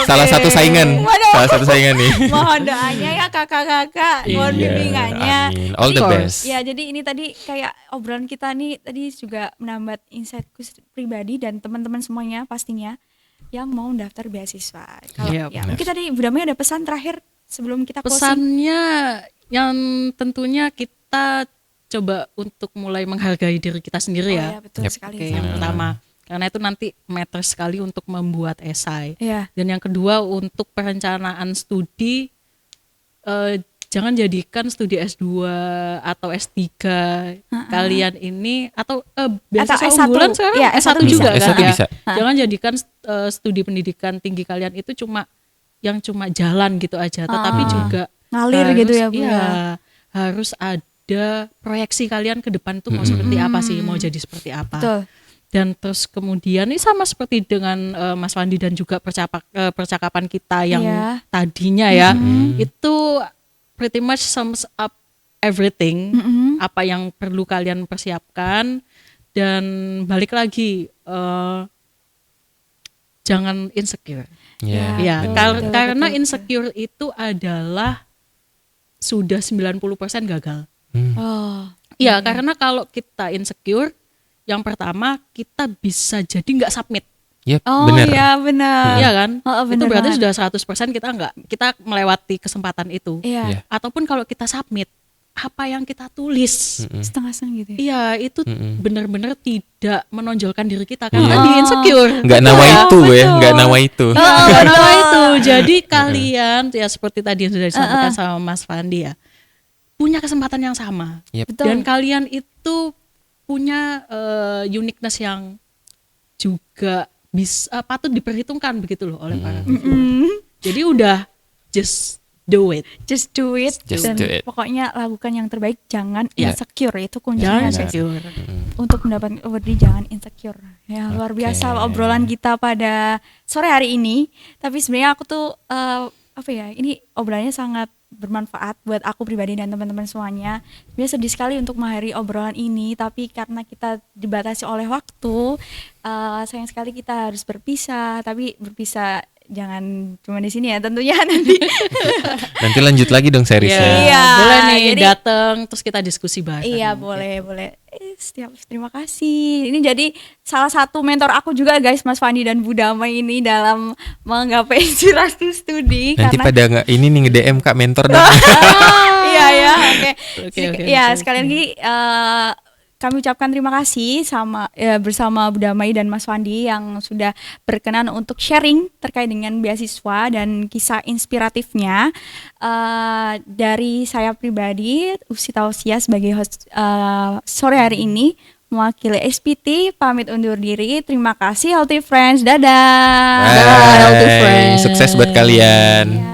Salah satu saingan. Salah satu saingan nih. Mohon doanya ya kakak-kakak, mohon bimbingannya. Amin. All the best. Ya, jadi ini tadi kayak obrolan kita nih tadi juga menambah insightku pribadi dan teman-teman semuanya pastinya yang mau daftar beasiswa. Kalau ya mungkin tadi Bu Damai ada pesan terakhir sebelum kita closing. Pesannya yang tentunya kita coba untuk mulai menghargai diri kita sendiri ya. Ya, betul sekali. Yang pertama, karena itu nanti matter sekali untuk membuat esai. Iya. Dan yang kedua, untuk perencanaan studi, jangan jadikan studi S2 atau S3 kalian ini atau beasiswa unggulan sekarang ya, S1 bisa. juga kan S1 ya. bisa. Jangan jadikan studi pendidikan tinggi kalian itu cuma jalan gitu aja, tetapi juga ngalir harus, gitu ya Bu. Iya, harus ada proyeksi kalian ke depan tuh mau seperti apa sih, mau jadi seperti apa. Betul. Dan terus kemudian ini sama seperti dengan Mas Wandi dan juga percakapan kita yang tadinya ya, itu pretty much sums up everything, apa yang perlu kalian persiapkan. Dan balik lagi, jangan insecure. Ya, karena insecure itu adalah sudah 90% gagal. Ya, karena kalau kita insecure, yang pertama kita bisa jadi nggak submit. Benar. Iya benar. Iya kan? Bener itu berarti banget. sudah 100% kita melewati kesempatan itu. Iya. Ataupun kalau kita submit, apa yang kita tulis Setengah-setengah gitu ya. iya itu benar-benar tidak menonjolkan diri kita karena di insecure. Nggak nawa itu ya, nggak nawa itu. Nggak nawa itu. Jadi kalian ya seperti tadi yang sudah disampaikan sama Mas Fandi ya, punya kesempatan yang sama. Dan kalian itu punya uniqueness yang juga bisa patut diperhitungkan begitu loh oleh para reviewer. Jadi udah just do it. Just do it. Just dan do it. pokoknya lakukan yang terbaik, jangan insecure, itu Jangan kuncinya guys. insecure. Untuk mendapatkan award jangan insecure. Ya, luar biasa obrolan kita pada sore hari ini. Tapi sebenarnya aku tuh ini obrolannya sangat bermanfaat buat aku pribadi dan teman-teman semuanya. Biasa sedih sekali untuk mengakhiri obrolan ini, tapi karena kita dibatasi oleh waktu, sayang sekali kita harus berpisah. Tapi berpisah jangan cuma di sini ya, tentunya nanti. Nanti lanjut lagi dong seriesnya. Iya, boleh nih jadi datang terus kita diskusi bareng. Iya, boleh. Terima kasih. Ini jadi salah satu mentor aku juga guys, Mas Fandi dan Bu Damai ini dalam menggapai inspirasi studi. Nanti karena pada nggak ini nih nge-DM Kak mentor dah. iya ya, oke. Oke. Ya, sekali lagi kami ucapkan terima kasih bersama Bu Damai dan Mas Wandi yang sudah berkenan untuk sharing terkait dengan beasiswa dan kisah inspiratifnya. Dari saya pribadi, Usi Tausia sebagai host sore hari ini mewakili SPT, pamit undur diri. Terima kasih Healthy Friends. Dadah. Bye. Healthy Friends. Sukses buat kalian.